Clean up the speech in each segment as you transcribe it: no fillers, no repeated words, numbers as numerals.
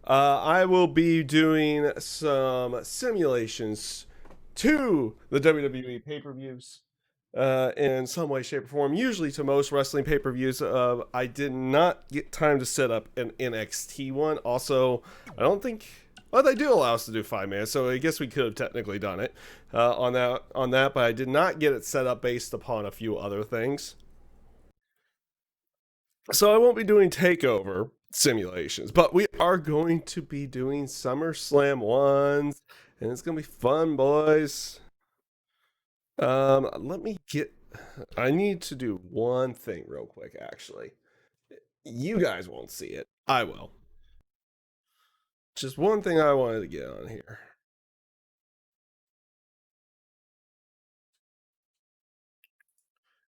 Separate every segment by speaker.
Speaker 1: I will be doing some simulations to the WWE pay-per-views in some way, shape, or form. Usually to most wrestling pay-per-views. I did not get time to set up an NXT one. Also, I don't think. Well, they do allow us to do 5 minutes, so I guess we could have technically done it on that. But I did not get it set up based upon a few other things. So I won't be doing takeover simulations, but we are going to be doing SummerSlam ones, and it's gonna be fun, boys. Let me get. I need to do one thing real quick. Actually, you guys won't see it. I will. Just one thing I wanted to get on here,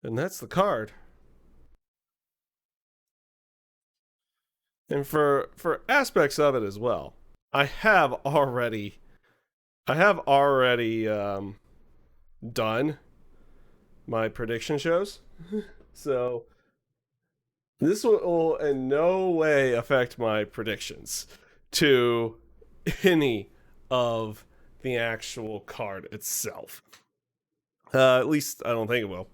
Speaker 1: and that's the card. And for aspects of it as well, I have already I have already done my prediction shows. So this will in no way affect my predictions to any of the actual card itself. At least I don't think it will.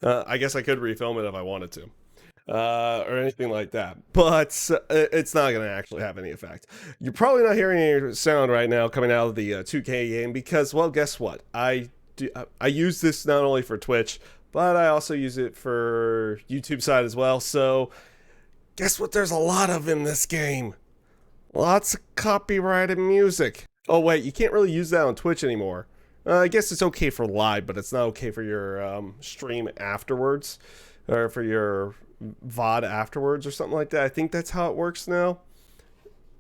Speaker 1: I guess I could refilm it if I wanted to. Or anything like that. But it's not going to actually have any effect. You're probably not hearing any sound right now coming out of the 2K game because, well, guess what? I use this not only for Twitch, but I also use it for YouTube side as well. So, guess what? There's a lot of in this game. Lots of copyrighted music. Oh wait, you can't really use that on Twitch anymore. I guess it's okay for live, but it's not okay for your stream afterwards, or for your VOD afterwards, or something like that. I think that's how it works now.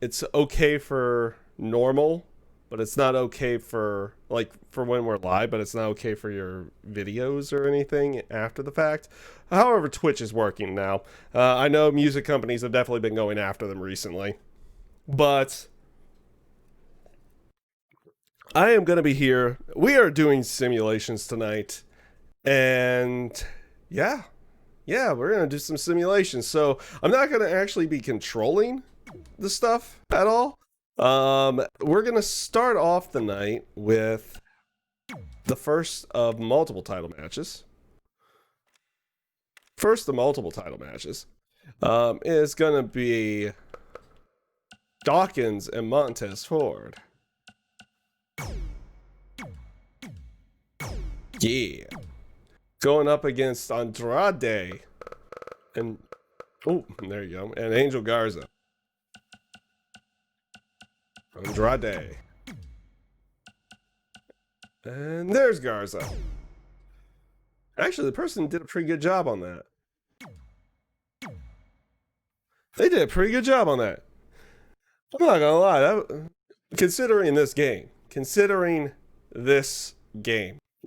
Speaker 1: It's okay for normal, but it's not okay for when we're live, but it's not okay for your videos or anything after the fact. However, Twitch is working now. I know music companies have definitely been going after them recently, but I am going to be here. We are doing simulations tonight, and yeah, we're going to do some simulations. So I'm not going to actually be controlling the stuff at all. We're going to start off the night with the first of multiple title matches. First of multiple title matches is going to be Dawkins and Montez Ford. Yeah. Going up against Andrade and there you go, and Angel Garza. Andrade. And there's Garza. Actually, the person did a pretty good job on that. They did a pretty good job on that. I'm not gonna lie. Considering this game,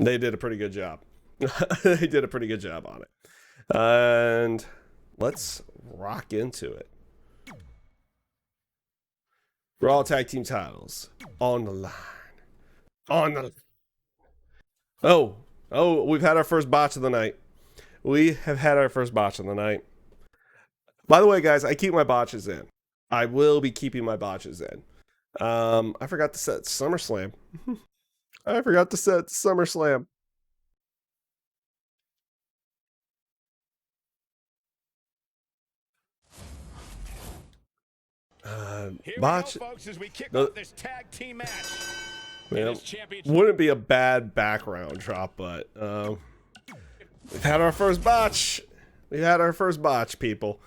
Speaker 1: they did a pretty good job. They did a pretty good job on it. And let's rock into it. Raw Tag Team titles on the line. On the we've had our first botch of the night. We have had our first botch of the night. By the way, guys, I keep my botches in. I will be keeping my botches in. I forgot to set SummerSlam. I forgot to set SummerSlam. Botch.
Speaker 2: Here we go, folks, as we kick off this tag team match.
Speaker 1: Man, wouldn't be a bad background drop, but we've had our first botch. We had our first botch, people.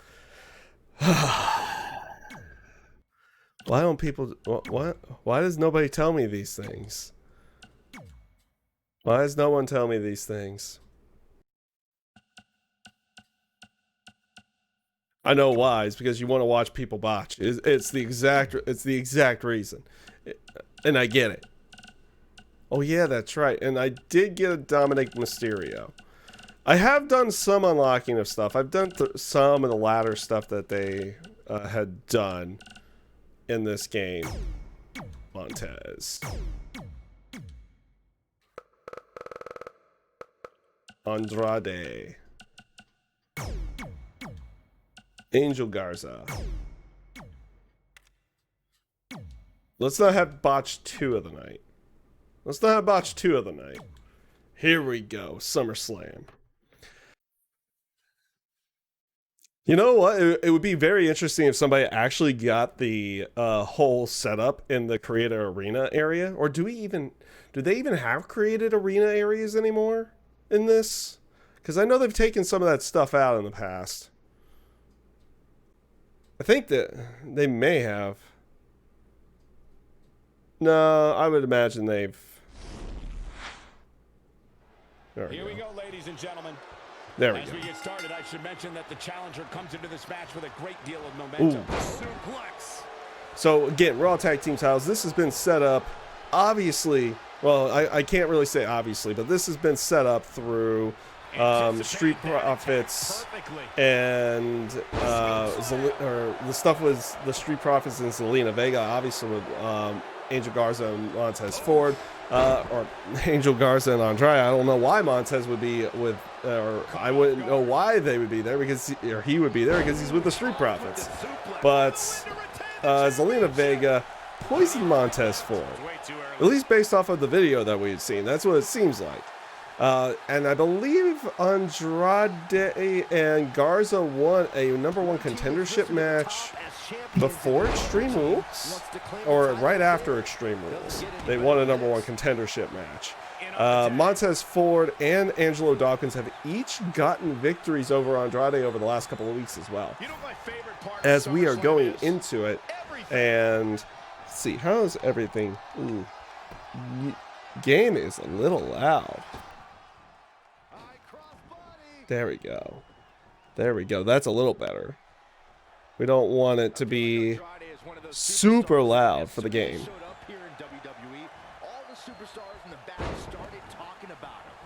Speaker 1: Why don't people? What? Why does nobody tell me these things? Why does no one tell me these things? I know why. It's because you want to watch people botch. It's the exact reason, and I get it. Oh yeah, that's right. And I did get a Dominic Mysterio. I have done some unlocking of stuff. I've done some of the latter stuff that they had done in this game. Montez. Andrade. Angel Garza. Let's not have botch 2 of the night. Let's not have botch 2 of the night. Here we go. SummerSlam. You know what? It would be very interesting if somebody actually got the whole setup in the created arena area. Or do they even have created arena areas anymore in this? Because I know they've taken some of that stuff out in the past. I think that they may have. No, I would imagine they've.
Speaker 2: Here we go, ladies and gentlemen.
Speaker 1: There we
Speaker 2: As
Speaker 1: go.
Speaker 2: we get started, I should mention that the challenger comes into this match with a great deal of momentum. Suplex.
Speaker 1: So again, Raw Tag Team titles. This has been set up, obviously. Well, I can't really say obviously, but this has been set up through Street Profits and the stuff was the Street Profits and Zelina Vega, obviously with Angel Garza and Montez Ford, or Angel Garza and Andrade. I don't know why Montez would be with, or I wouldn't know why they would be there because he would be there because he's with the Street Profits. But Zelina Vega poisoned Montez Ford, at least based off of the video that we've seen. That's what it seems like. And I believe Andrade and Garza won a #1 contendership match before Extreme Rules, or right after Extreme Rules. They won a #1 contendership match. Montez Ford and Angelo Dawkins have each gotten victories over Andrade over the last couple of weeks as well. As we are going into it, and let's see, how is everything? Ooh, game is a little loud. There we go. There we go. That's a little better. We don't want it to be super loud for the game.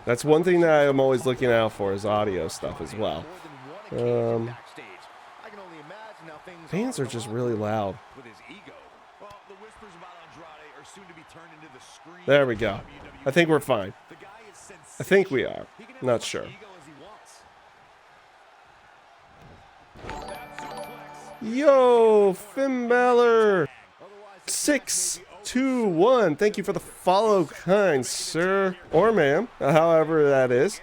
Speaker 1: That's one thing that I'm always looking out for is audio stuff as well. Fans are just really loud. There we go. I think we're fine. I think we are. Not sure. Yo, Finn Balor, 621. Thank you for the follow, kind sir or ma'am, however that is.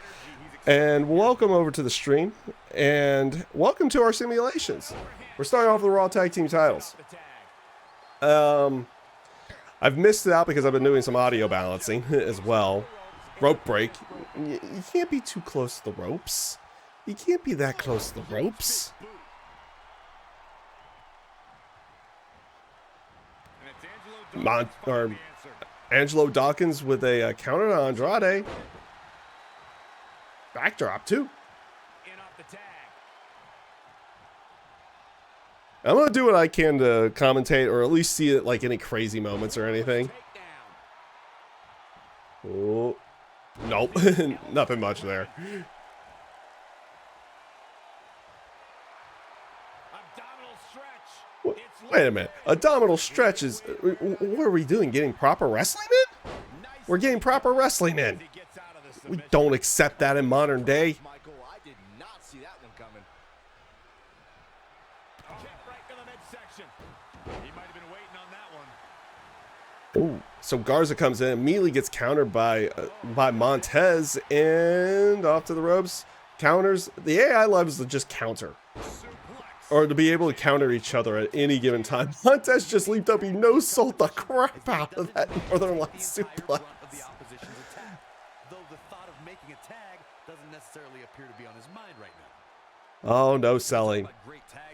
Speaker 1: And welcome over to the stream. And welcome to our simulations. We're starting off with the Raw Tag Team titles. I've missed it out because I've been doing some audio balancing as well. Rope break. You can't be too close to the ropes. You can't be that close to the ropes. Angelo Dawkins with a counter to Andrade. Backdrop too. I'm gonna do what I can to commentate, or at least see it like any crazy moments or anything. Oh, nope, nothing much there. Wait a minute. Abdominal stretch is... What are we doing? Getting proper wrestling in? We're getting proper wrestling in. We don't accept that in modern day. Oh, so Garza comes in, immediately gets countered by Montez, and off to the ropes. Counters. The AI loves to just counter. Or to be able to counter each other at any given time. Montez just leaped up. He no-sold the crap out of that Northern Lights suplex. Oh, no selling.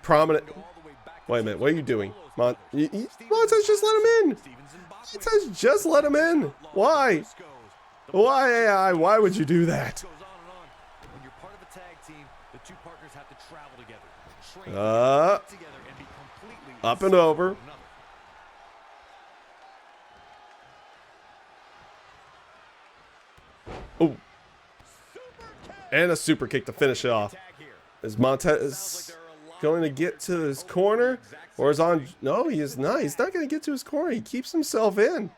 Speaker 1: Prominent. Wait a minute. What are you doing? Montez just let him in. Montez just let him in. Why? Why AI? Why would you do that? Up and over. Oh, and a super kick to finish it off. Is Montez going to get to his corner, or is on? No, he is not. He's not going to get to his corner. He keeps himself in.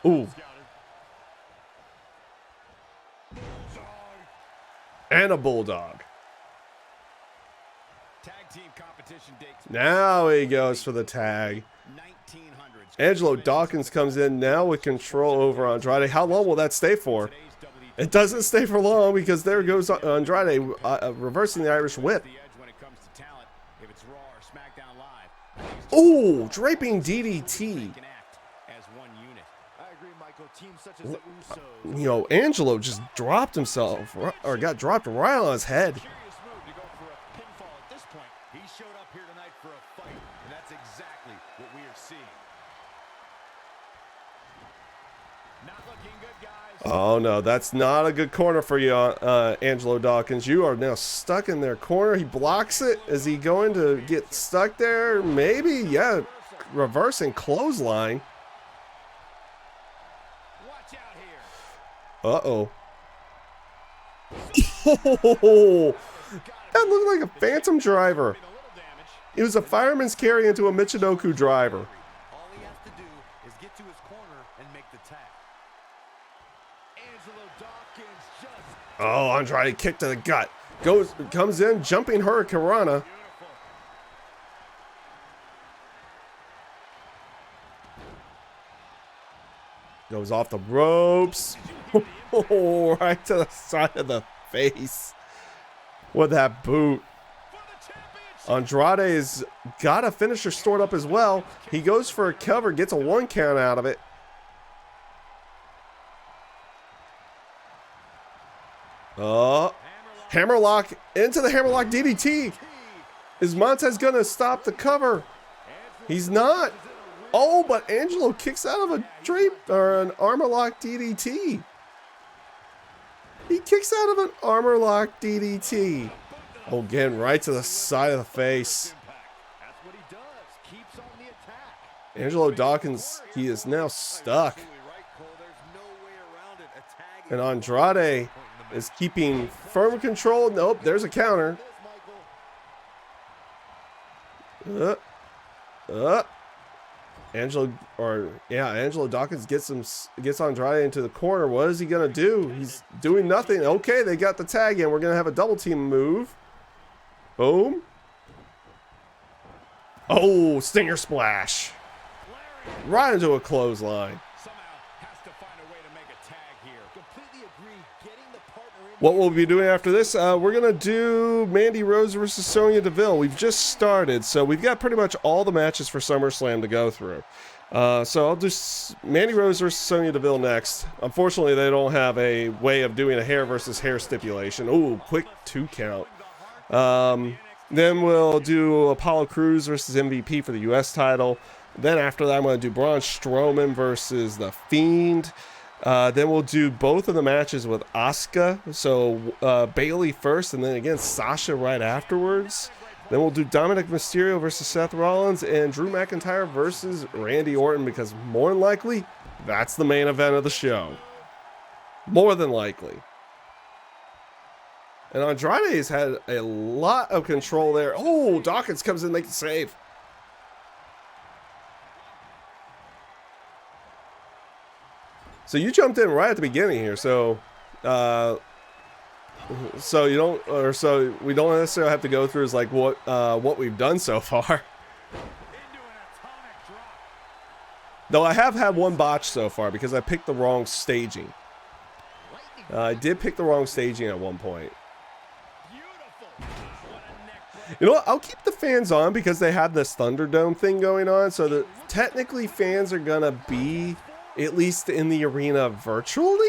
Speaker 1: Ooh. And a bulldog.
Speaker 2: Tag team competition
Speaker 1: Now he goes for the tag. Angelo Dawkins comes in now with control over Andrade. How long will that stay for? It doesn't stay for long because there goes Andrade reversing the Irish whip. Oh, draping DDT. You know, Angelo just dropped himself, or got dropped right on his head. Oh no, that's not a good corner for you, Angelo Dawkins. You are now stuck in their corner. He blocks it. Is he going to get stuck there? Maybe, yeah. Reversing clothesline. Uh-oh. Oh, that looked like a phantom driver. It was a fireman's carry into a Michinoku driver.
Speaker 2: All he has to do is get to his corner and make the tag. Angelo Dawkins just...
Speaker 1: Oh, Andrade kick to the gut. Comes in, jumping Hurricanrana. Goes off the ropes. Oh, right to the side of the face with that boot. Andrade's got a finisher stored up as well. He goes for a cover, gets a 1 count out of it. Oh, hammerlock into the hammerlock DDT. Is Montez gonna stop the cover? He's not. Oh, but Angelo kicks out of a drape or an armor lock DDT. He kicks out of an armor lock DDT. Oh, again, right to the side of the face. Angelo Dawkins, he is now stuck. And Andrade is keeping firm control. Nope, there's a counter. Angelo Dawkins gets Andrade into the corner. What is he gonna do? He's doing nothing. Okay, they got the tag in. We're gonna have a double team move. Boom. Oh, stinger splash. Right into a clothesline. What we'll be doing after this, we're going to do Mandy Rose versus Sonya Deville. We've just started, so we've got pretty much all the matches for SummerSlam to go through. So I'll do Mandy Rose versus Sonya Deville next. Unfortunately, they don't have a way of doing a hair versus hair stipulation. Oh, quick 2 count. Then we'll do Apollo Crews versus MVP for the U.S. title. Then after that, I'm going to do Braun Strowman versus The Fiend. Then we'll do both of the matches with Asuka. So Bayley first, and then again Sasha right afterwards. Then we'll do Dominic Mysterio versus Seth Rollins and Drew McIntyre versus Randy Orton, because more than likely, that's the main event of the show. More than likely. And Andrade's had a lot of control there. Oh, Dawkins comes in, makes the save. So you jumped in right at the beginning here, so we don't necessarily have to go through like what we've done so far. Though I have had one botch so far because I picked the wrong staging. I did pick the wrong staging at one point. You know what? I'll keep the fans on because they have this Thunderdome thing going on, so that technically fans are gonna be at least in the arena virtually.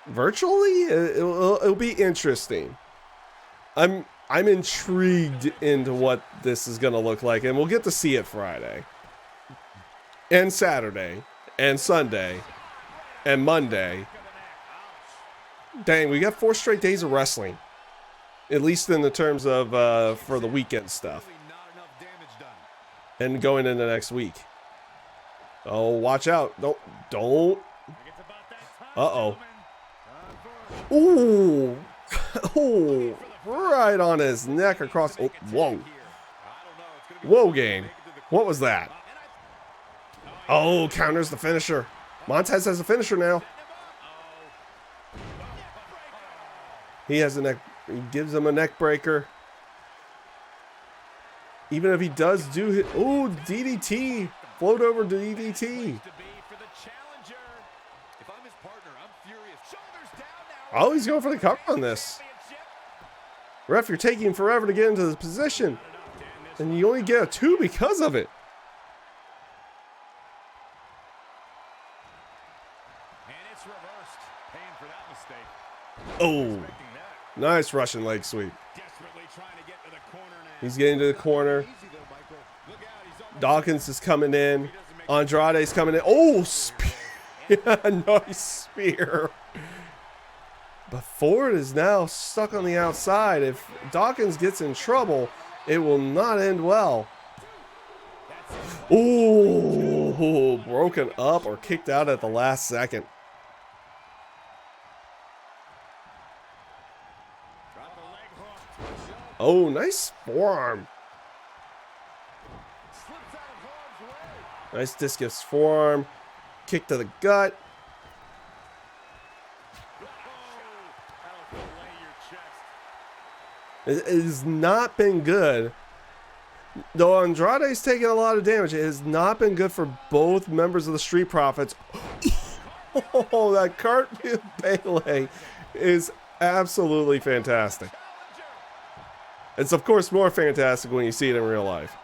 Speaker 1: It'll be interesting. I'm intrigued into what this is gonna look like, and we'll get to see it Friday and Saturday and Sunday and Monday. Dang, we got 4 straight days of wrestling, at least in the terms of for the weekend stuff, and going into next week. Oh, watch out. Don't. Uh-oh. Ooh. Oh, right on his neck across. Oh, whoa. Whoa, game. What was that? Oh, counters the finisher. Montez has a finisher now. He has a neck. He gives him a neck breaker. Even if he does do hit, oh, DDT, float over to DDT. Oh, he's going for the cover on this. Ref, you're taking forever to get into this position, and you only get a 2 because of it. Oh, nice Russian leg sweep. He's getting to the corner. Dawkins is coming in. Andrade's coming in. Oh, spear. Nice spear. But Ford is now stuck on the outside. If Dawkins gets in trouble, it will not end well. Oh, broken up or kicked out at the last second. Oh, nice forearm. Nice discus forearm. Kick to the gut. It has not been good. Though Andrade's taken a lot of damage, it has not been good for both members of the Street Profits. Oh, that cartwheel Pele is absolutely fantastic. It's, of course, more fantastic when you see it in real life.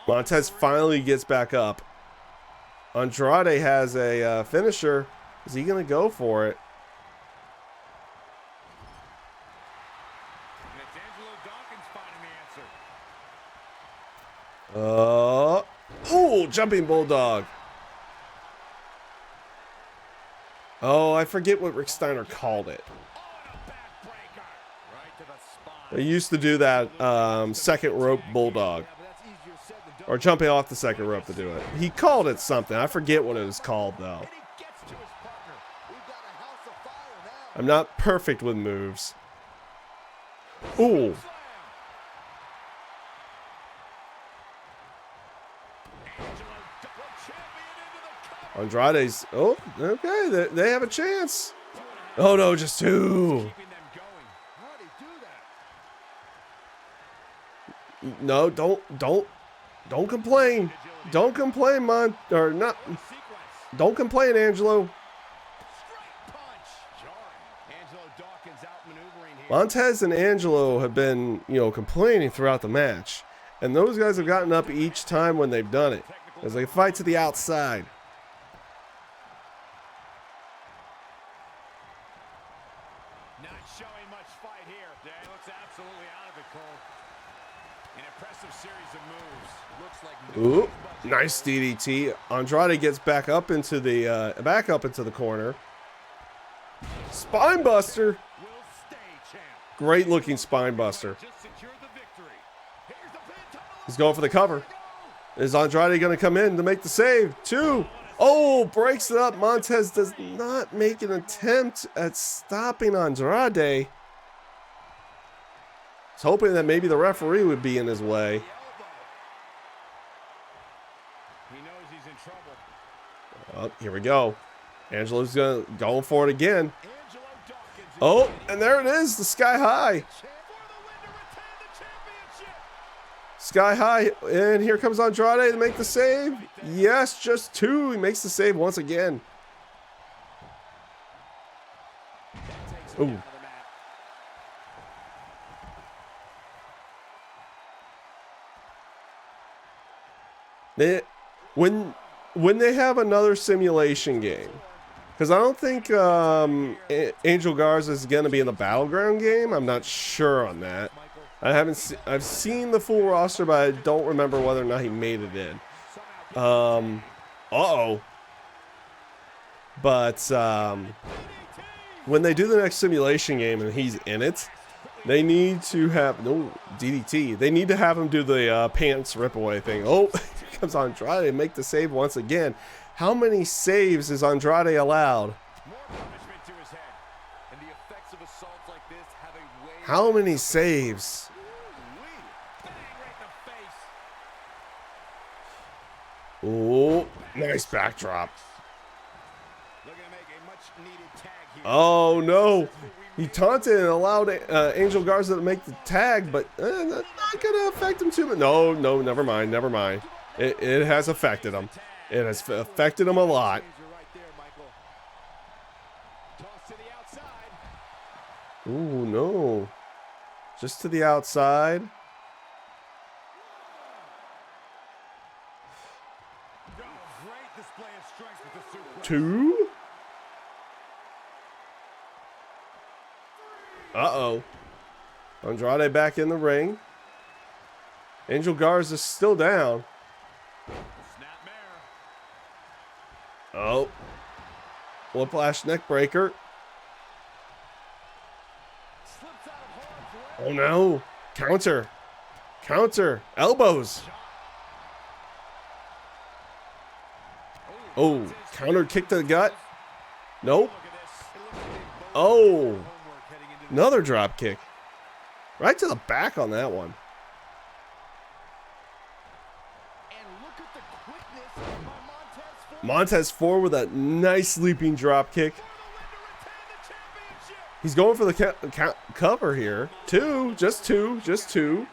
Speaker 1: Montez finally gets back up. Andrade has a finisher. Is he going to go for it? Oh, jumping bulldog. Oh, I forget what Rick Steiner called it. They used to do that second rope bulldog. Or jumping off the second rope to do it. He called it something. I forget what it was called, though. I'm not perfect with moves. Ooh. Andrade's... Oh, okay. They have a chance. Oh, no, just 2. No, don't complain. Don't complain, Don't complain, Angelo. Montez and Angelo have been, complaining throughout the match. And those guys have gotten up each time when they've done it. As they fight to the outside.
Speaker 2: Not showing much fight here. Yeah, looks absolutely out of it, Cole. An impressive series of moves. Looks like
Speaker 1: ooh, nice DDT. Andrade gets back up into the corner. Spine buster. Great looking spine buster. He's going for the cover. Is Andrade going to come in to make the save? 2. Oh, breaks it up. Montez does not make an attempt at stopping Andrade. He's hoping that maybe the referee would be in his way.
Speaker 2: He knows he's in trouble.
Speaker 1: Oh, here we go. Angelo's going for it again. Oh, and there it is, the Sky High. Sky High, and here comes Andrade to make the save. Yes, just 2. He makes the save once again. Ooh. When they have another simulation game, because I don't think Angel Garza is going to be in the Battleground game. I'm not sure on that. I've seen the full roster, but I don't remember whether or not he made it in. But when they do the next simulation game and he's in it, they need to have DDT. They need to have him do the pants rip away thing. Oh, here comes Andrade to make the save once again. How many saves is Andrade allowed? How many saves? Oh, nice backdrop. Oh, no. He taunted and allowed Angel Garza to make the tag, but that's not going to affect him too much. No, never mind, never mind. It has affected him. It has affected him a lot. Ooh, no. Just to the outside. Two. Uh-oh. Andrade back in the ring. Angel Garza's still down. Oh. Whiplash neck breaker. Oh no. Counter. Counter. Elbows. Oh. Counter kick to the gut. Nope. Oh. Another drop kick. Right to the back on that one. Montez Ford with a nice leaping drop kick. He's going for the cover here. Two. Just two. Just two.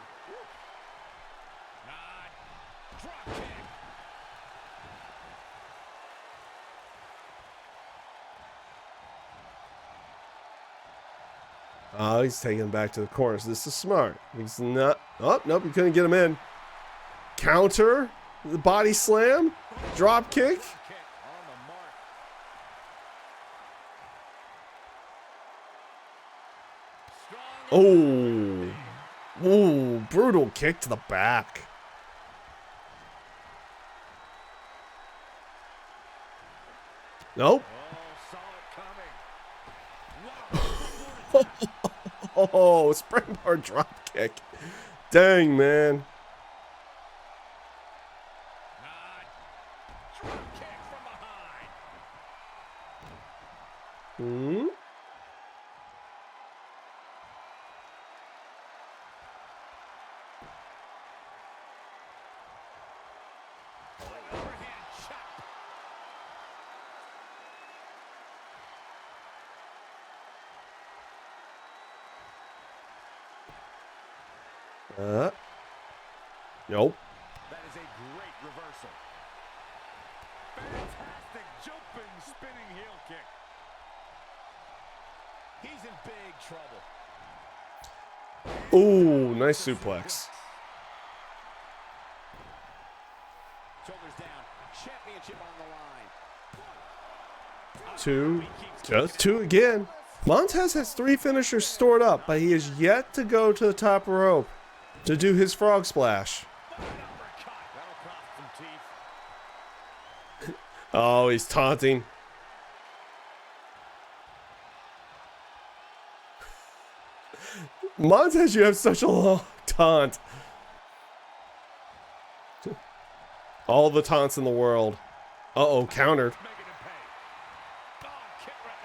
Speaker 1: Oh, he's taking him back to the corners. This is smart. He's not. Oh, nope, he couldn't get him in. Counter. The body slam. Drop kick. Oh. Ooh, brutal kick to the back. Nope. Oh, springboard drop kick. Dang, man. Hmm? Nope.
Speaker 2: That is a great reversal. Fantastic jumping, spinning heel kick. He's in big trouble.
Speaker 1: Ooh, nice suplex.
Speaker 2: Shoulders down. Championship on the line.
Speaker 1: Two. Just two again. Montez has 3 finishers stored up, but he is yet to go to the top rope to do his frog splash. Oh, he's taunting. Montez, you have such a long taunt. All the taunts in the world. Uh-oh, countered.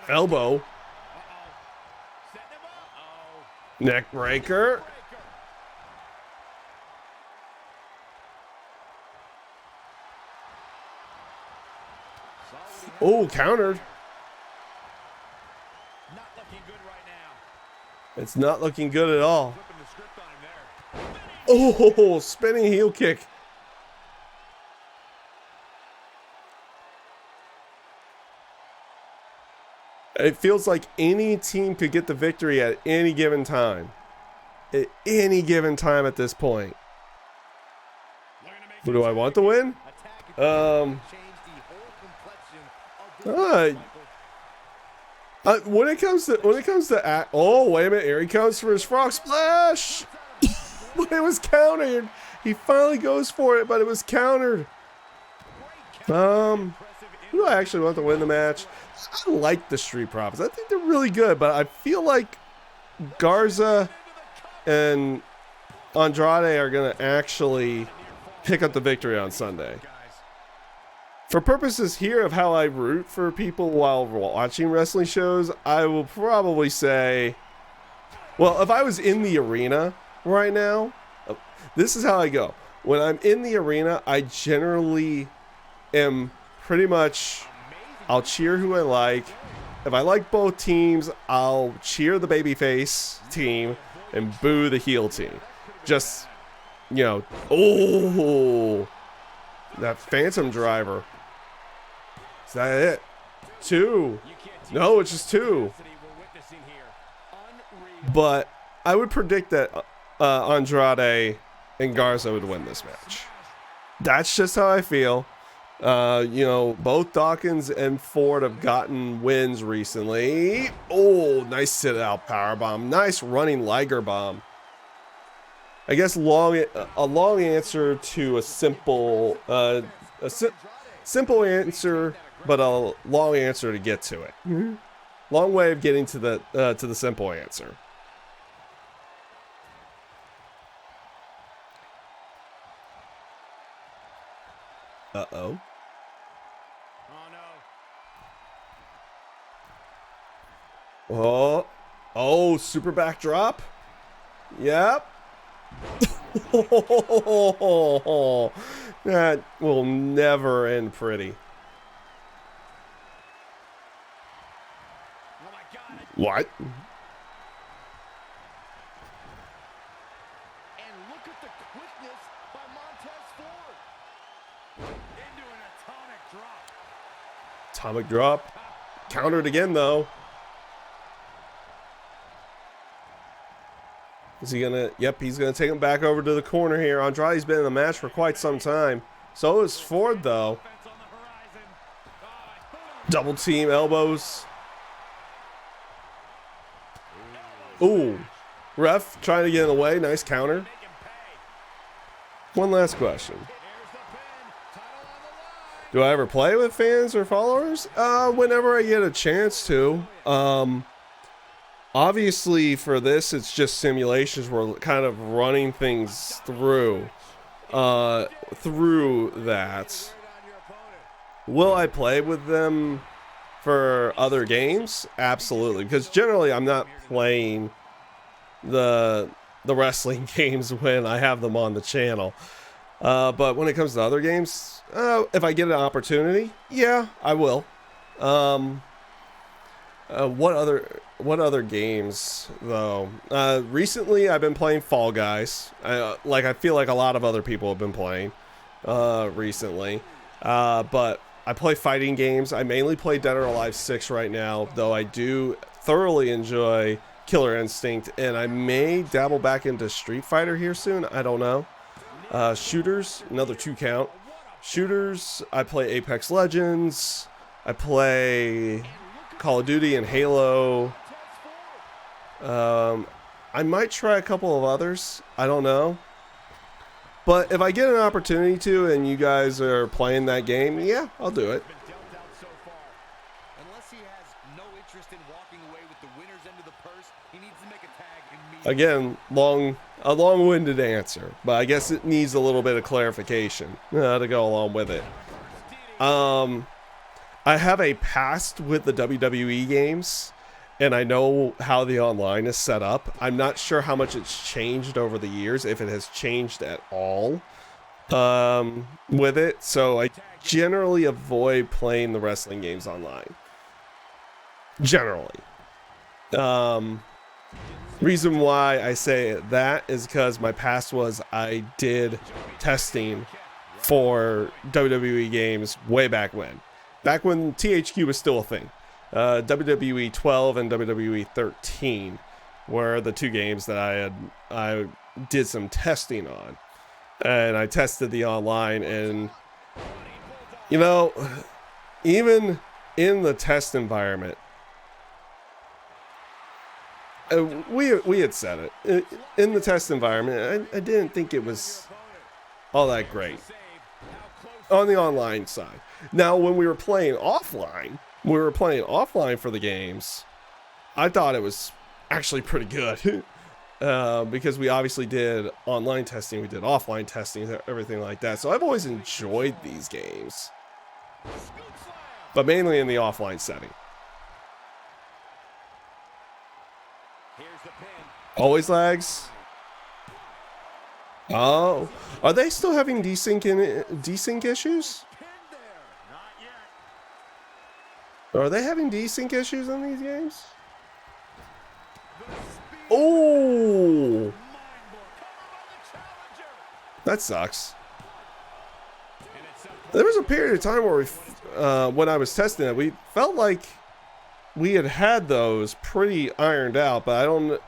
Speaker 1: Elbow. Neck breaker. Oh, countered.
Speaker 2: Not looking good right now.
Speaker 1: It's not looking good at all. Oh, spinning heel kick. It feels like any team could get the victory at any given time. At any given time at this point. Who do I want to win? When it comes to oh, wait a minute, here he comes for his frog splash. But it was countered. He finally goes for it, but it was countered. Who do I actually want to win the match? I like the Street Profits. I think they're really good, but I feel like Garza and Andrade are going to actually pick up the victory on Sunday. For purposes here of how I root for people while watching wrestling shows, I will probably say, well, if I was in the arena right now, this is how I go. When I'm in the arena, I generally am pretty much, I'll cheer who I like, If I like both teams, I'll cheer the babyface team and boo the heel team. Just, you know, oh, that Phantom Driver. Is that it? 2. No, it's just 2. But I would predict that Andrade and Garza would win this match. That's just how I feel. You know, both Dawkins and Ford have gotten wins recently. Oh, nice sit-out powerbomb. Nice running Liger bomb. I guess a long answer to a simple simple answer, but a long answer to get to it. Long way of getting to the simple answer. Uh-oh. Oh, oh, super backdrop. Yep. That will never end pretty. What?
Speaker 2: And look at the quickness by Montez Ford. Into an atomic drop.
Speaker 1: Atomic drop. Countered again, though. Is he gonna? Yep, he's gonna take him back over to the corner here. Andrade's been in the match for quite some time. So is Ford, though. Double team elbows. Ooh, ref trying to get in the way. Nice counter. One last question. Do I ever play with fans or followers? Whenever I get a chance to. Obviously, for this, it's just simulations. We're kind of running things through that. Will I play with them for other games? Absolutely, because generally I'm not playing the wrestling games when I have them on the channel. But when it comes to other games, if I get an opportunity, yeah, I will. What other games though? Recently I've been playing Fall Guys. I feel like a lot of other people have been playing recently. But I play fighting games. I mainly play Dead or Alive 6 right now, though I do thoroughly enjoy Killer Instinct, and I may dabble back into Street Fighter here soon. I don't know. Shooters, another 2 count. Shooters, I play Apex Legends. I play Call of Duty and Halo. I might try a couple of others. I don't know. But if I get an opportunity to, and you guys are playing that game, yeah, I'll do it. Again, a long-winded answer, but I guess it needs a little bit of clarification to go along with it. I have a past with the WWE games, and I know how the online is set up. I'm not sure how much it's changed over the years, if it has changed at all with it. So I generally avoid playing the wrestling games online. Generally. Reason why I say that is because my past was I did testing for WWE games way back when. Back when THQ was still a thing. WWE 12 and WWE 13 were the 2 games that I did some testing on, and I tested the online, and you know, even in the test environment, we had said it in the test environment. I didn't think it was all that great on the online side. Now, when we were playing offline. For the games, I thought it was actually pretty good because we obviously did online testing, we did offline testing, everything like that. So I've always enjoyed these games, but mainly in the offline setting. Always lags. Oh, are they still having desync issues? Are they having desync issues in these games? Oh! That sucks. There was a period of time where when I was testing it, we felt like we had those pretty ironed out, but I don't.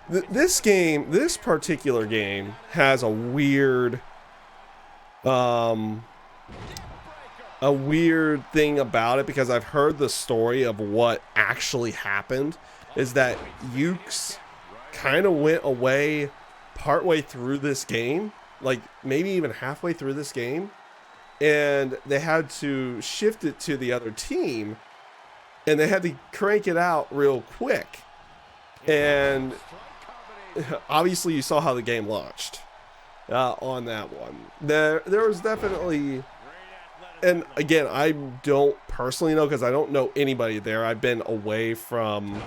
Speaker 1: This particular game has a weird thing about it, because I've heard the story of what actually happened is that Ukes kind of went away partway through this game, like maybe even halfway through this game, and they had to shift it to the other team, and they had to crank it out real quick. And obviously you saw how the game launched on that one. There was definitely, and again, I don't personally know because I don't know anybody there. I've been away from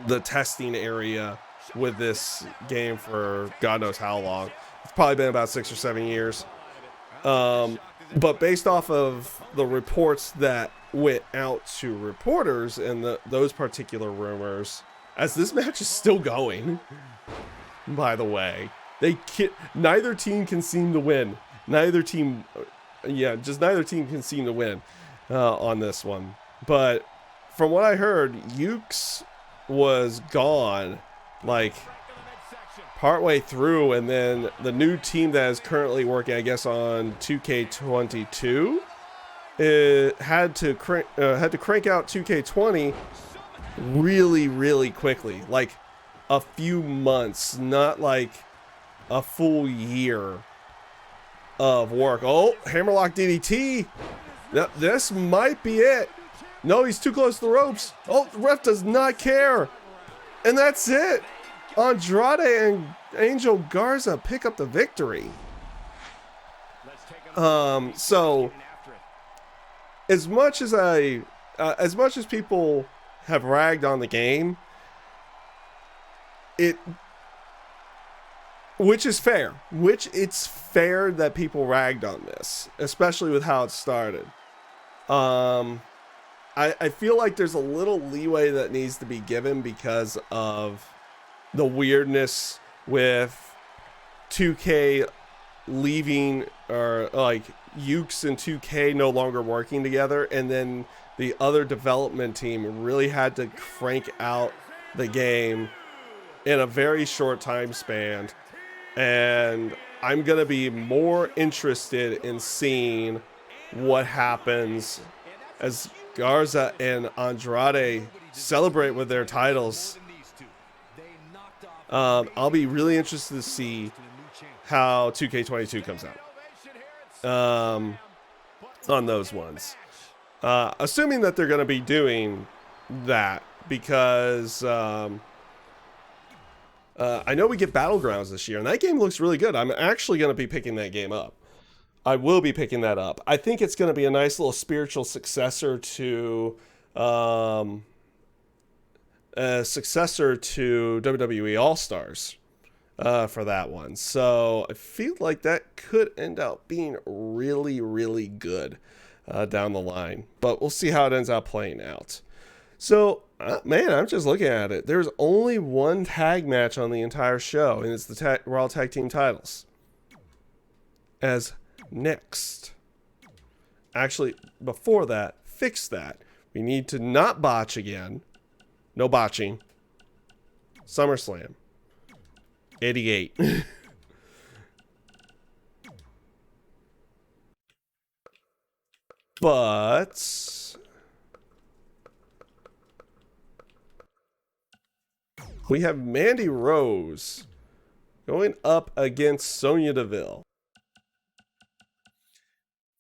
Speaker 1: the testing area with this game for God knows how long. It's probably been about 6 or 7 years. But based off of the reports that went out to reporters and those particular rumors, as this match is still going, by the way, neither team can seem to win. Neither team can seem to win on this one. But from what I heard, Ukes was gone like partway through, and then the new team that is currently working, I guess, on 2K22, had to crank out 2K20 really, really quickly, like a few months, not like a full year of work. Oh, hammerlock DDT. This might be it. No, he's too close to the ropes. Oh, the ref does not care. And that's it. Andrade and Angel Garza pick up the victory. So as much as people have ragged on the game, which it's fair that people ragged on this, especially with how it started. I feel like there's a little leeway that needs to be given because of the weirdness with 2K leaving, or like Ukes and 2K no longer working together, and then the other development team really had to crank out the game in a very short time span. And I'm gonna be more interested in seeing what happens as Garza and Andrade celebrate with their titles. I'll be really interested to see how 2K22 comes out on those ones. Assuming that they're going to be doing that, because I know we get Battlegrounds this year, and that game looks really good. I'm actually going to be picking that game up. I will be picking that up. I think it's going to be a nice little spiritual successor to WWE All-Stars for that one. So I feel like that could end up being really, really good down the line. But we'll see how it ends up playing out. So, man, I'm just looking at it. There's only one tag match on the entire show, and it's the Raw Tag Team titles. As next. Actually, before that, fix that. We need to not botch again. No botching. SummerSlam 88. But we have Mandy Rose going up against Sonya Deville.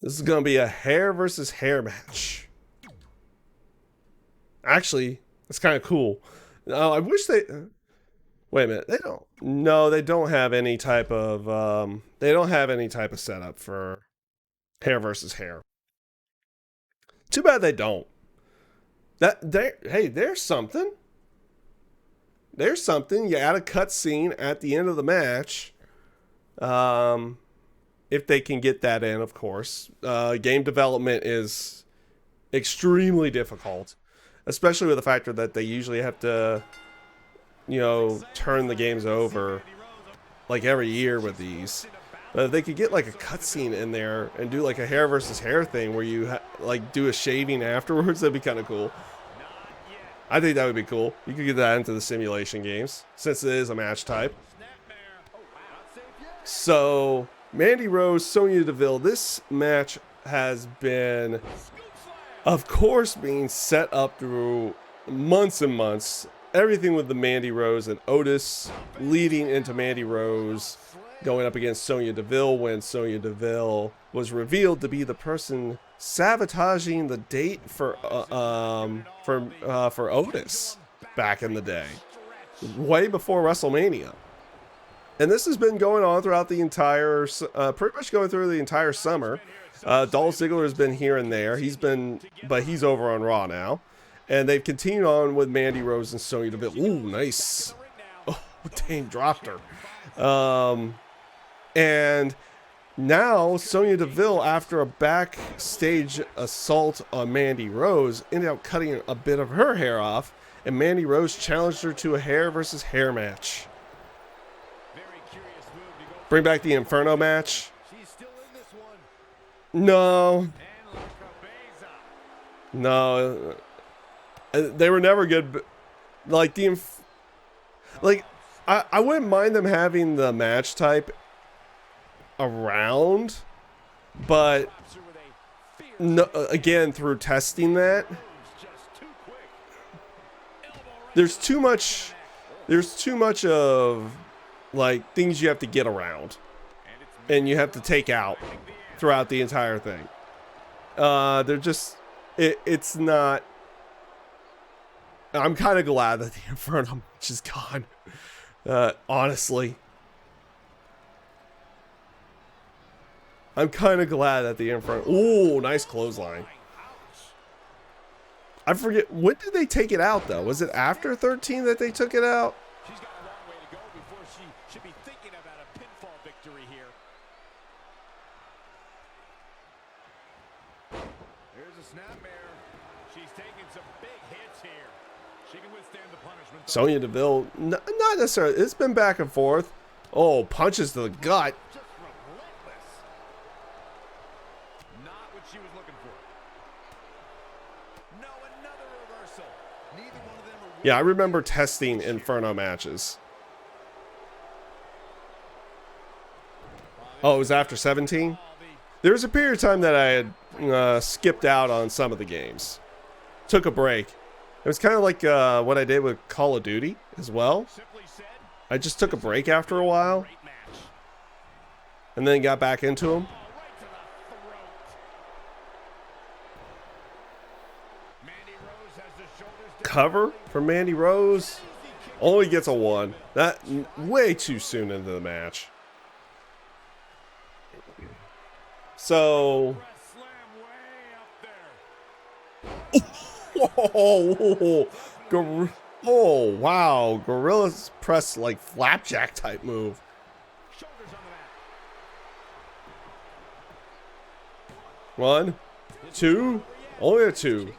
Speaker 1: This is going to be a hair versus hair match. Actually, it's kind of cool. I wish they... Wait a minute. They don't... No, they don't have any type of... they don't have any type of setup for hair versus hair. Too bad they don't. Hey, there's something. There's something. You add a cutscene at the end of the match. If they can get that in, of course. Game development is extremely difficult, especially with the factor that they usually have to, turn the games over like every year with these. But if they could get like a cutscene in there and do like a hair versus hair thing where you like do a shaving afterwards, that'd be kind of cool. I think that would be cool. You could get that into the simulation games since it is a match type. So Mandy Rose, Sonya Deville. This match has been, of course, being set up through months and months. Everything with the Mandy Rose and Otis leading into Mandy Rose going up against Sonya Deville when Sonya Deville was revealed to be the person sabotaging the date for Otis back in the day, way before WrestleMania. And this has been going on throughout the entire, pretty much going through the entire summer. Dolph Ziggler has been here and there. But he's over on Raw now. And they've continued on with Mandy Rose and Sonya Deville. Ooh, nice. Oh, dang, dropped her. And now Sonya Deville, after a backstage assault on Mandy Rose, ended up cutting a bit of her hair off. And Mandy Rose challenged her to a hair versus hair match. Bring back the Inferno match. No. No. They were never good. But like I wouldn't mind them having the match type around, but no, again, through testing that, there's too much of like things you have to get around and you have to take out throughout the entire thing. They're just it's not. I'm kind of glad that the Inferno match is gone. Honestly, I'm kind of glad that the Inferno. Ooh, nice clothesline. I forget, when did they take it out though? Was it after 13 that they took it out?
Speaker 2: She's got a long way to go before she should be thinking about a pinfall victory here. Here's a snapmare. She's taking some big hits here. She can withstand the punishment.
Speaker 1: Sonya Deville, not necessarily. It's been back and forth. Oh, punches to the gut.
Speaker 2: Just relentless. Not what she was looking for. No, another reversal. Neither one of them are.
Speaker 1: Yeah, I remember testing Inferno matches. Oh, it was after 17? There was a period of time that I had skipped out on some of the games. Took a break. It was kind of like what I did with Call of Duty as well. I just took a break after a while. And then got back into them. Cover for Mandy Rose. Only gets a 1. That way too soon into the match. So. Oh, wow. Gorilla's press like flapjack type move. One, two, only a 2.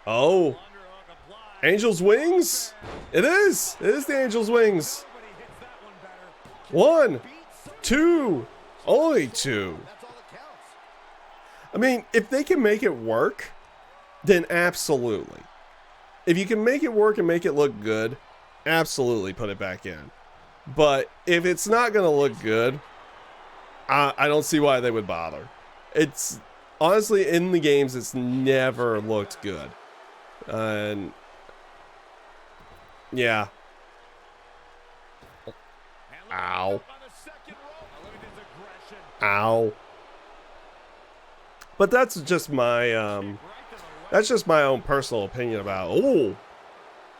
Speaker 1: Oh, Angel's Wings? It is. It is the Angel's Wings. 1, 2, only 2. I mean, if they can make it work, then absolutely. If you can make it work and make it look good, absolutely put it back in. But if it's not going to look good, I don't see why they would bother. It's honestly, in the games, it's never looked good. And yeah. Ow. Ow. But that's just my own personal opinion about. Oh,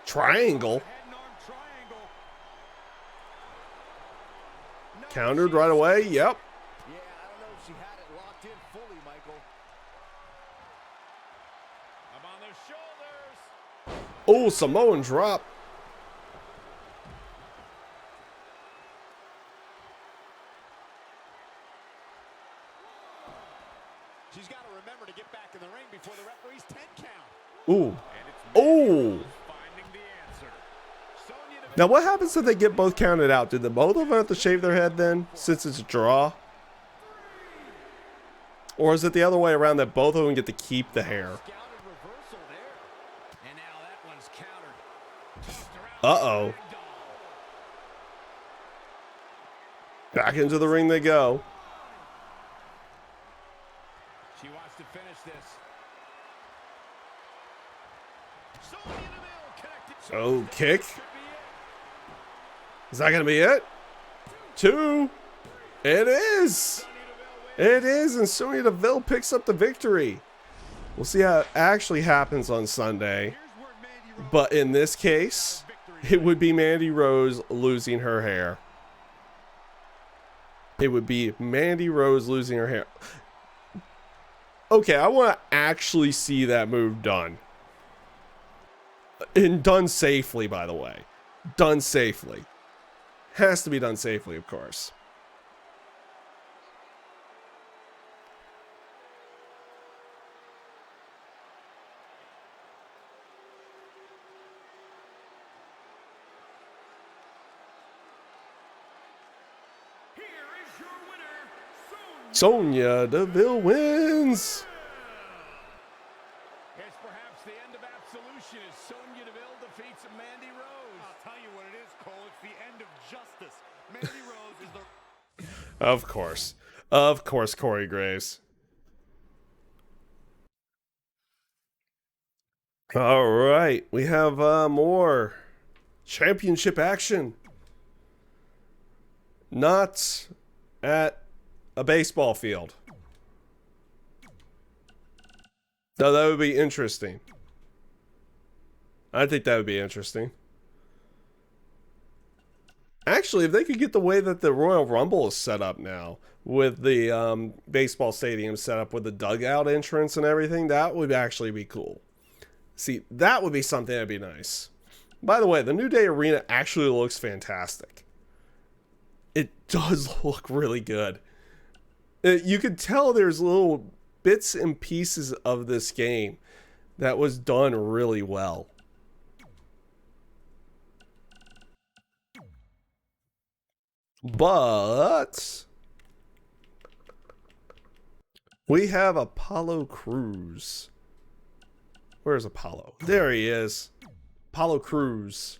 Speaker 1: triangle. Countered right away. Yep.
Speaker 2: Yeah, I don't know if she had it locked in fully, Michael. I'm on their shoulders.
Speaker 1: Oh, Samoan drop. Ooh. Oh. Now what happens if they get both counted out? Do the both of them have to shave their head then, since it's a draw? Or is it the other way around that both of them get to keep the hair? Uh-oh. Back into the ring they go.
Speaker 2: She wants to finish this.
Speaker 1: Oh, kick. Is that going to be it? 2. It is. It is. And Sonya Deville picks up the victory. We'll see how it actually happens on Sunday. But in this case, it would be Mandy Rose losing her hair. It would be Mandy Rose losing her hair. Okay, I want to actually see that move done. And done safely, by the way. Done safely. Has to be done safely, of course. Sonya Deville wins.
Speaker 2: It's perhaps the end of absolution as Sonya Deville defeats Mandy Rose. I'll tell you what it is, Cole. It's the end of justice. Mandy Rose is the...
Speaker 1: Of course. Of course, Corey Graves. All right. We have more championship action. Not at a baseball field. Now that would be interesting. I think that would be interesting. Actually, if they could get the way that the Royal Rumble is set up now, with the baseball stadium set up with the dugout entrance and everything, that would actually be cool. See, that would be something that'd be nice. By the way, the New Day Arena actually looks fantastic. It does look really good. You could tell there's little bits and pieces of this game that was done really well. But we have Apollo Crews. Where's Apollo? There he is. Apollo Crews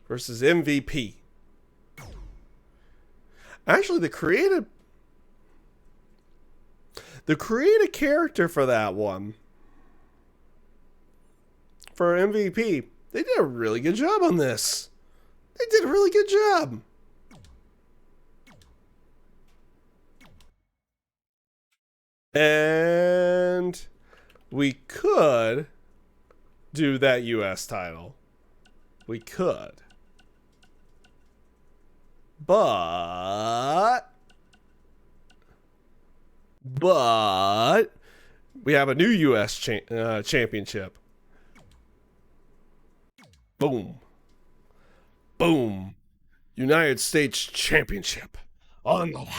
Speaker 1: versus MVP. Actually, the creative character for that one, for MVP, they did a really good job on this. They did a really good job. And we could do that US title. We could. But we have a new US championship. Boom. Boom. United States Championship on the line.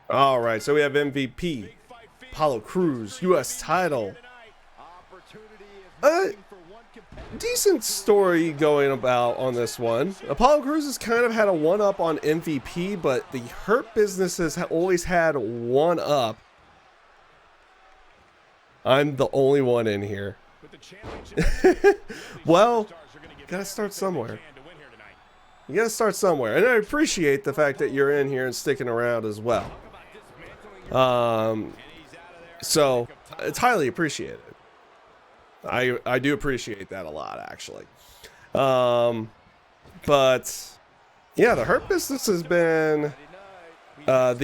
Speaker 1: All right, so we have MVP, Apollo Crews, U.S. title. Decent story going about on this one. Apollo Crews has kind of had a one-up on MVP, but the Hurt Business has always had one up. I'm the only one in here. Well, gotta start somewhere. You gotta start somewhere, and I appreciate the fact that you're in here and sticking around as well. So it's highly appreciated. I do appreciate that a lot, actually. But yeah, the Hurt Business has been has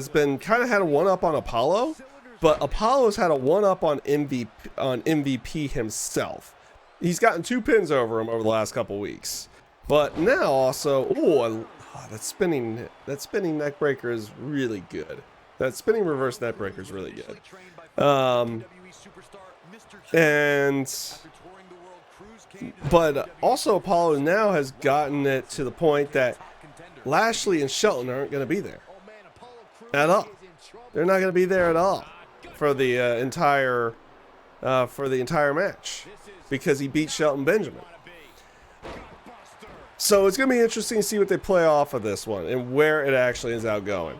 Speaker 1: been kind of had a one up on Apollo, But Apollo's had a one-up on MVP himself. He's gotten 2 pins over him over the last couple weeks. But now also, that spinning neck breaker is really good. That spinning reverse neck breaker is really good. But also Apollo now has gotten it to the point that Lashley and Shelton aren't going to be there at all. They're not going to be there at all for the entire match because he beat Shelton Benjamin. So it's going to be interesting to see what they play off of this one and where it actually ends out going.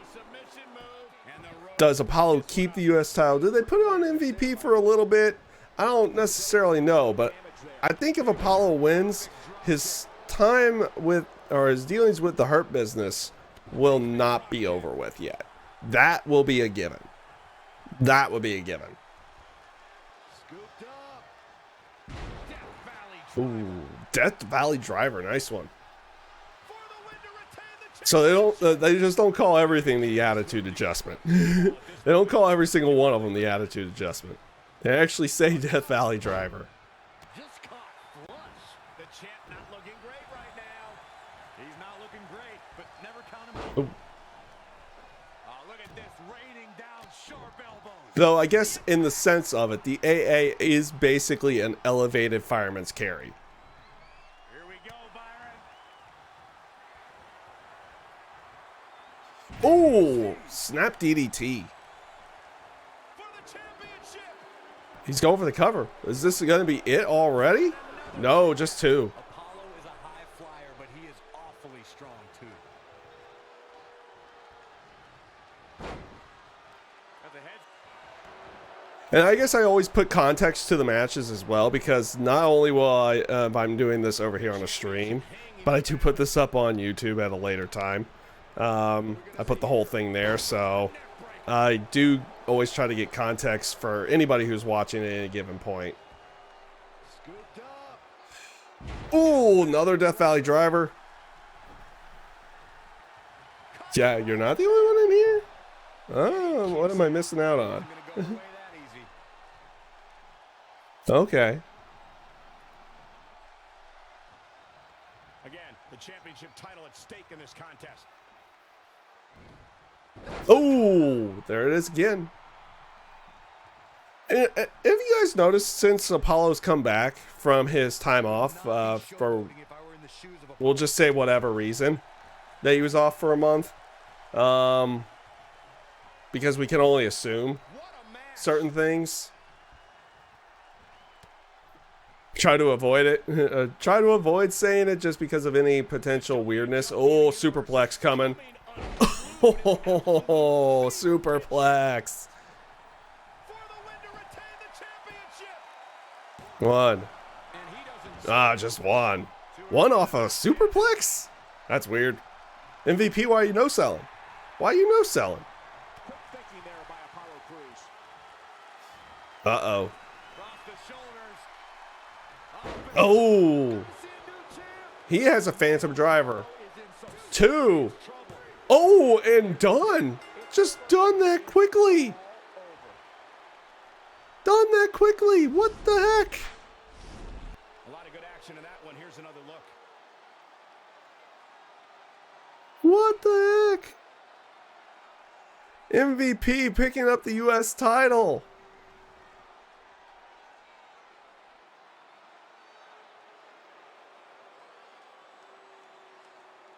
Speaker 1: Does Apollo keep the U.S. title? Do they put it on MVP for a little bit? I don't necessarily know, but I think if Apollo wins, his time with, or his dealings with the Hurt Business will not be over with yet. That will be a given. That would be a given. Ooh, Death Valley Driver, nice one. So they just don't call everything the Attitude Adjustment. They don't call every single one of them the Attitude Adjustment. They actually say Death Valley Driver.
Speaker 2: Just caught flush. The champ not looking great right now. He's not looking great, but never count him out. Oh, look at this, raining down sharp elbows.
Speaker 1: Though I guess in the sense of it, the AA is basically an elevated fireman's carry.
Speaker 2: Here we go, Byron.
Speaker 1: Oh, snap DDT.
Speaker 2: For the championship.
Speaker 1: He's going for the cover. Is this going to be it already? No, just 2.
Speaker 2: Apollo is a high flyer, but he is awfully strong too. At the head.
Speaker 1: And I guess I always put context to the matches as well, because not only will I, if I'm doing this over here on a stream, but I do put this up on YouTube at a later time. I put the whole thing there, so I do always try to get context for anybody who's watching at any given point. Ooh, another Death Valley Driver. Yeah, you're not the only one in here? Oh, what am I missing out on? Okay.
Speaker 2: Again, the championship title at stake in this contest.
Speaker 1: Oh, there it is again. And, have you guys noticed since Apollo's come back from his time off for, we'll just say whatever reason, that he was off for a month? Because we can only assume certain things. Try to avoid it. Try to avoid saying it just because of any potential weirdness. Oh, superplex coming. Oh, superplex. One. Just one. One off a superplex? That's weird. MVP, why are you no-selling? Why are you no-selling? Uh-oh. Oh. He has a Phantom Driver. 2. Oh, and done. Just done that quickly. Done that quickly. What the heck?
Speaker 2: A lot of good action in that one. Here's another look.
Speaker 1: What the heck? MVP picking up the U.S. title.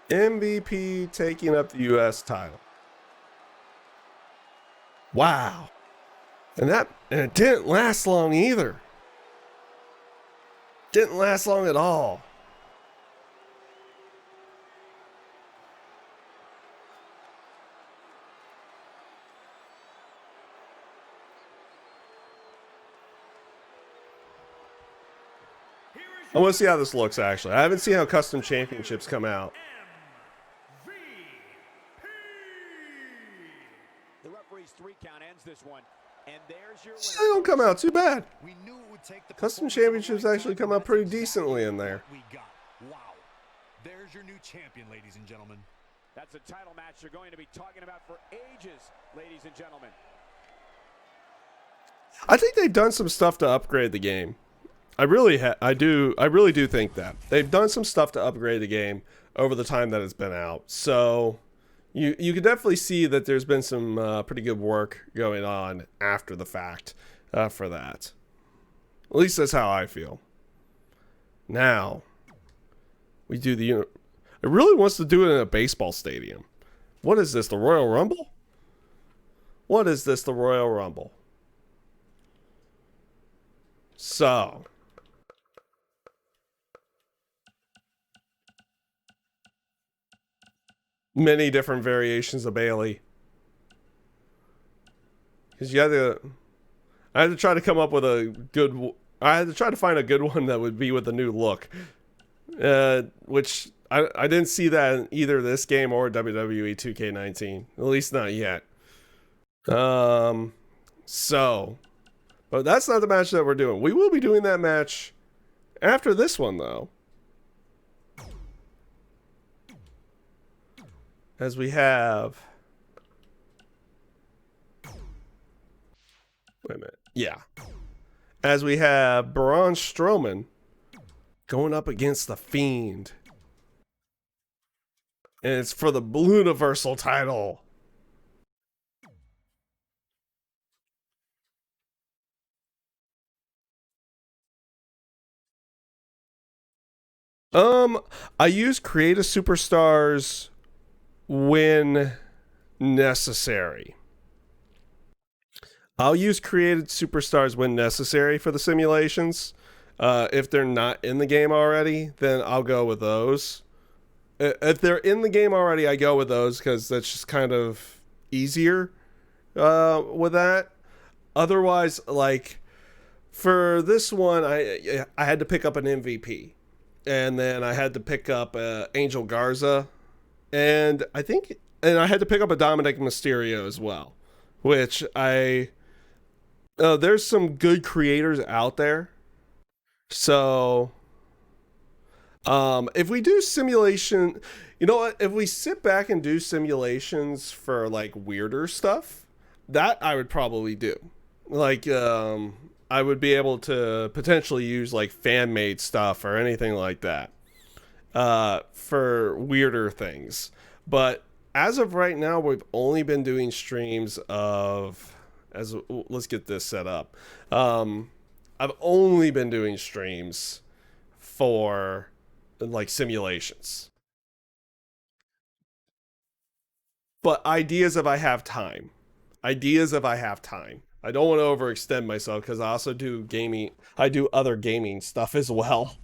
Speaker 1: MVP taking up the U.S. title. Wow. And it didn't last long either. Didn't last long at all. I want to see how this looks, actually. I haven't seen how custom championships come out.
Speaker 2: The referee's 3 count ends this one. And there's your
Speaker 1: They don't come out too bad. Custom championships actually come out pretty decently in there.
Speaker 2: Wow. There's your new champion, ladies and gentlemen. That's a title match you're going to be talking about for ages, ladies and gentlemen.
Speaker 1: I think they've done some stuff to upgrade the game. I really do think that they've done some stuff to upgrade the game over the time that it's been out. So you can definitely see that there's been some pretty good work going on after the fact for that. At least that's how I feel. Now we do the. It really wants to do it in a baseball stadium. What is this? The Royal Rumble? What is this? The Royal Rumble? So. Many different variations of Bailey. Because I had to try to come up with I had to try to find a good one that would be with a new look. Which I didn't see that in either this game or WWE 2K19. At least not yet. So. But that's not the match that we're doing. We will be doing that match after this one, though. As we have... Wait a minute. Yeah. As we have Braun Strowman going up against The Fiend. And it's for the Blue Universal title. I use Creative Superstars when necessary. I'll use Created Superstars when necessary for the simulations. If they're not in the game already, then I'll go with those. If they're in the game already, I go with those because that's just kind of easier with that. Otherwise, like for this one, I had to pick up an MVP, and then I had to pick up Angel Garza, and I had to pick up a Dominic Mysterio as well, which there's some good creators out there. So, if we do simulation, you know what? If we sit back and do simulations for like weirder stuff, that I would probably do. Like, I would be able to potentially use like fan-made stuff or anything like that for weirder things. But as of right now, we've only been doing streams of, let's get this set up. I've only been doing streams for like simulations. But ideas if I have time. Ideas if I have time. I don't want to overextend myself because I also do gaming. I do other gaming stuff as well.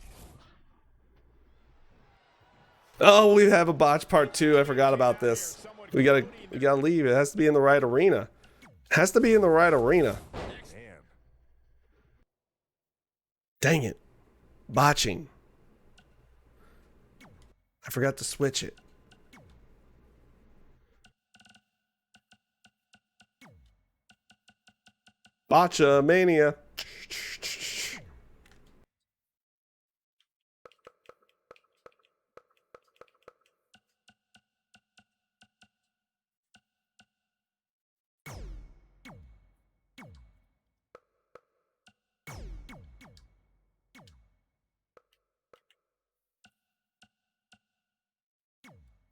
Speaker 1: Oh, we have a botch part 2. I forgot about this. We gotta leave. It has to be in the right arena. It has to be in the right arena. Dang it. Botching. I forgot to switch it. Botcha mania.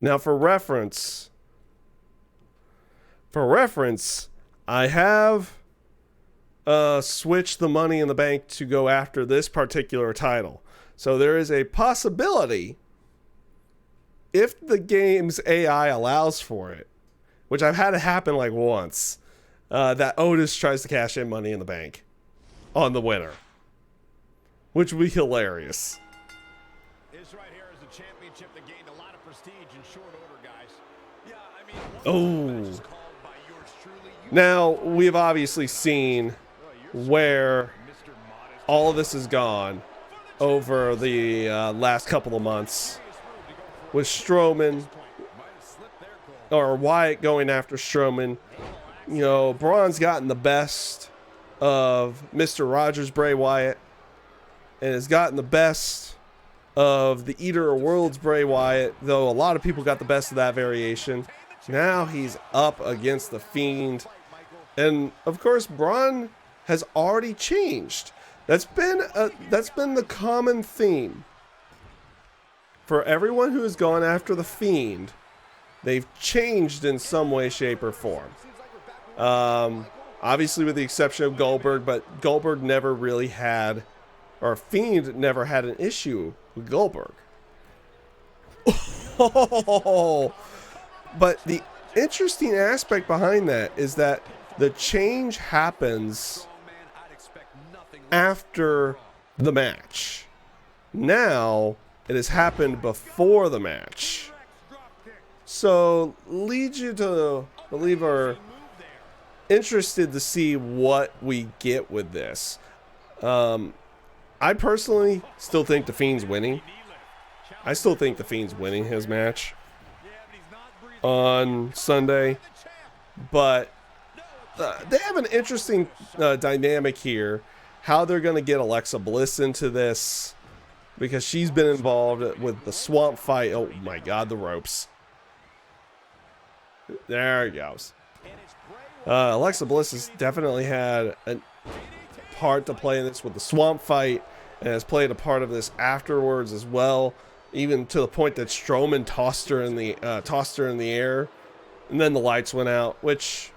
Speaker 1: Now for reference, I have switched the Money in the Bank to go after this particular title. So there is a possibility, if the game's AI allows for it, which I've had it happen like once, that Otis tries to cash in Money in the Bank on the winner, which would be hilarious.
Speaker 2: This right here is a championship that gained a lot of prestige in short order, guys. Yeah, I mean,
Speaker 1: Oh. Now, we've obviously seen where all of this has gone over the last couple of months with Strowman, or Wyatt going after Strowman. You know, Braun's gotten the best of Mr. Rogers Bray Wyatt and has gotten the best of the Eater of Worlds Bray Wyatt, though a lot of people got the best of that variation. Now he's up against The Fiend. And, of course, Braun has already changed. That's been the common theme for everyone who has gone after the Fiend. They've changed in some way, shape, or form. Obviously, with the exception of Goldberg, but Goldberg never really had, or Fiend never had an issue with Goldberg. But the interesting aspect behind that is that the change happens after the match. Now, it has happened before the match. So, leads you to believe or interested to see what we get with this. I personally still think the Fiend's winning. I still think the Fiend's winning his match on Sunday. But they have an interesting dynamic here. How they're going to get Alexa Bliss into this. Because she's been involved with the swamp fight. Oh my God, the ropes. There it goes. Alexa Bliss has definitely had a part to play in this with the swamp fight. And has played a part of this afterwards as well. Even to the point that Strowman tossed her in the air. And then the lights went out. Which,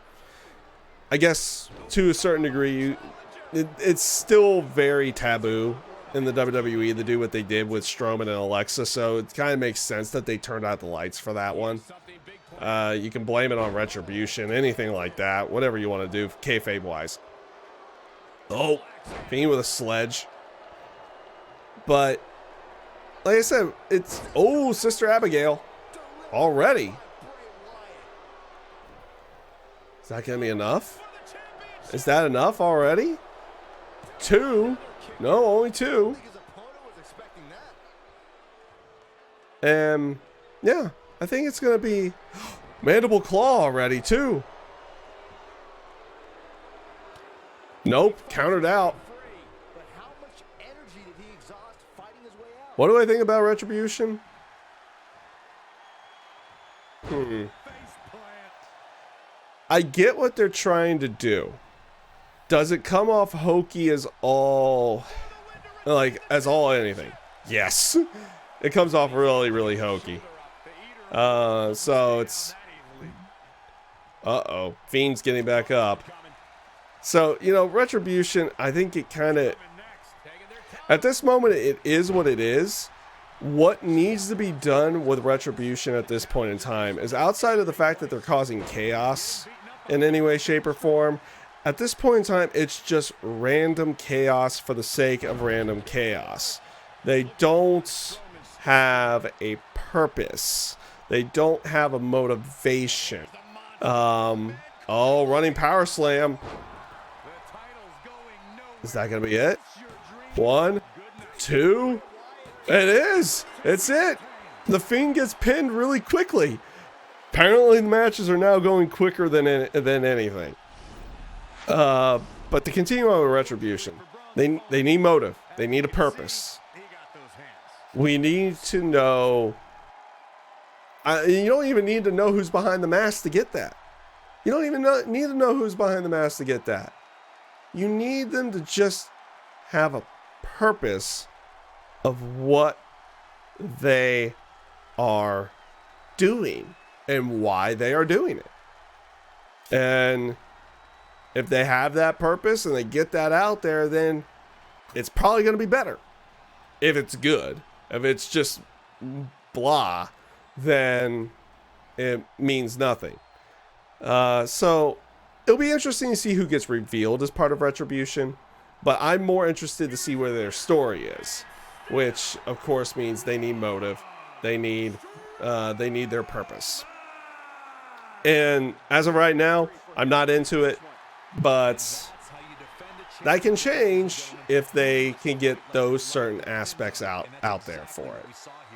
Speaker 1: I guess, to a certain degree, it's still very taboo in the WWE to do what they did with Strowman and Alexa, so it kind of makes sense that they turned out the lights for that one. You can blame it on Retribution, anything like that, whatever you want to do, kayfabe wise. Oh, Fiend with a sledge. But, like I said, it's, oh, Sister Abigail, already. Is that going to be enough? Is that enough already? 2? No, only 2. Yeah, I think it's going to be Mandible Claw already, too. Nope, countered out. What do I think about Retribution? I get what they're trying to do. Does it come off hokey as all anything? Yes. It comes off really, really hokey. So it's... Uh-oh. Fiend's getting back up. So, you know, Retribution, I think it kind of... At this moment, it is what it is. What needs to be done with Retribution at this point in time is, outside of the fact that they're causing chaos in any way, shape, or form, at this point in time, it's just random chaos for the sake of random chaos. They don't have a purpose. They don't have a motivation. Oh, running power slam. Is that going to be it? 1, 2. It is. It's it. The Fiend gets pinned really quickly. Apparently, the matches are now going quicker than anything. But to continue on with Retribution, they need motive. They need a purpose. We need to know. You don't even need to know who's behind the mask to get that. You don't even need to know who's behind the mask to get that. You need them to just have a purpose of what they are doing and why they are doing it. And if they have that purpose and they get that out there, then it's probably going to be better. If it's good. If it's just blah, then it means nothing. So it'll be interesting to see who gets revealed as part of Retribution. But I'm more interested to see where their story is. Which, of course, means they need motive. They need their purpose. And as of right now, I'm not into it. But that can change if they can get those certain aspects out there for it.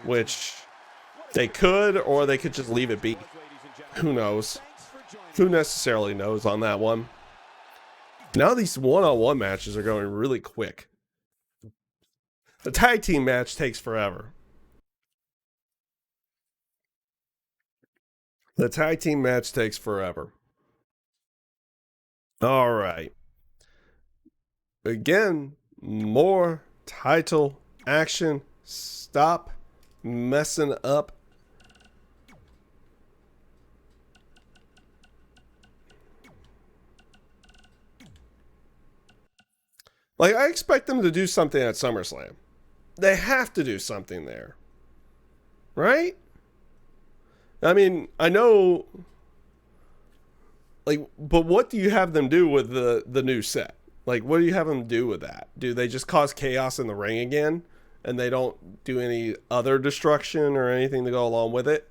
Speaker 1: Which they could, or they could just leave it be. Who knows? Who necessarily knows on that one? Now these one-on-one matches are going really quick. The tag team match takes forever. The tag team match takes forever. All right. again, more title action. Stop messing up. Like, I expect them to do something at SummerSlam. They have to do something there. Right? I mean, I know, like, but what do you have them do with the new set? Like, what do you have them do with that? Do they just cause chaos in the ring again, and they don't do any other destruction or anything to go along with it?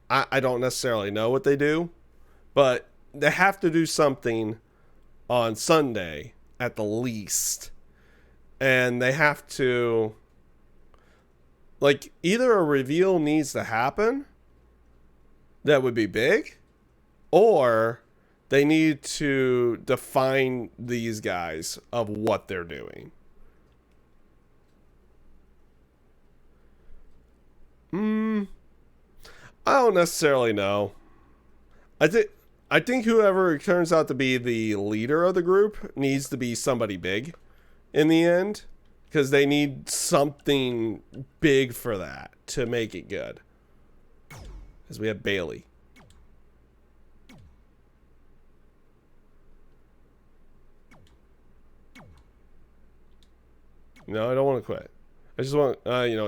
Speaker 1: I don't necessarily know what they do, but they have to do something on Sunday at the least. And they have to, like, either a reveal needs to happen that would be big, or they need to define these guys of what they're doing. I don't necessarily know. I think whoever turns out to be the leader of the group needs to be somebody big in the end, because they need something big for that to make it good. Because we have Bailey. No, I don't want to quit. I just want,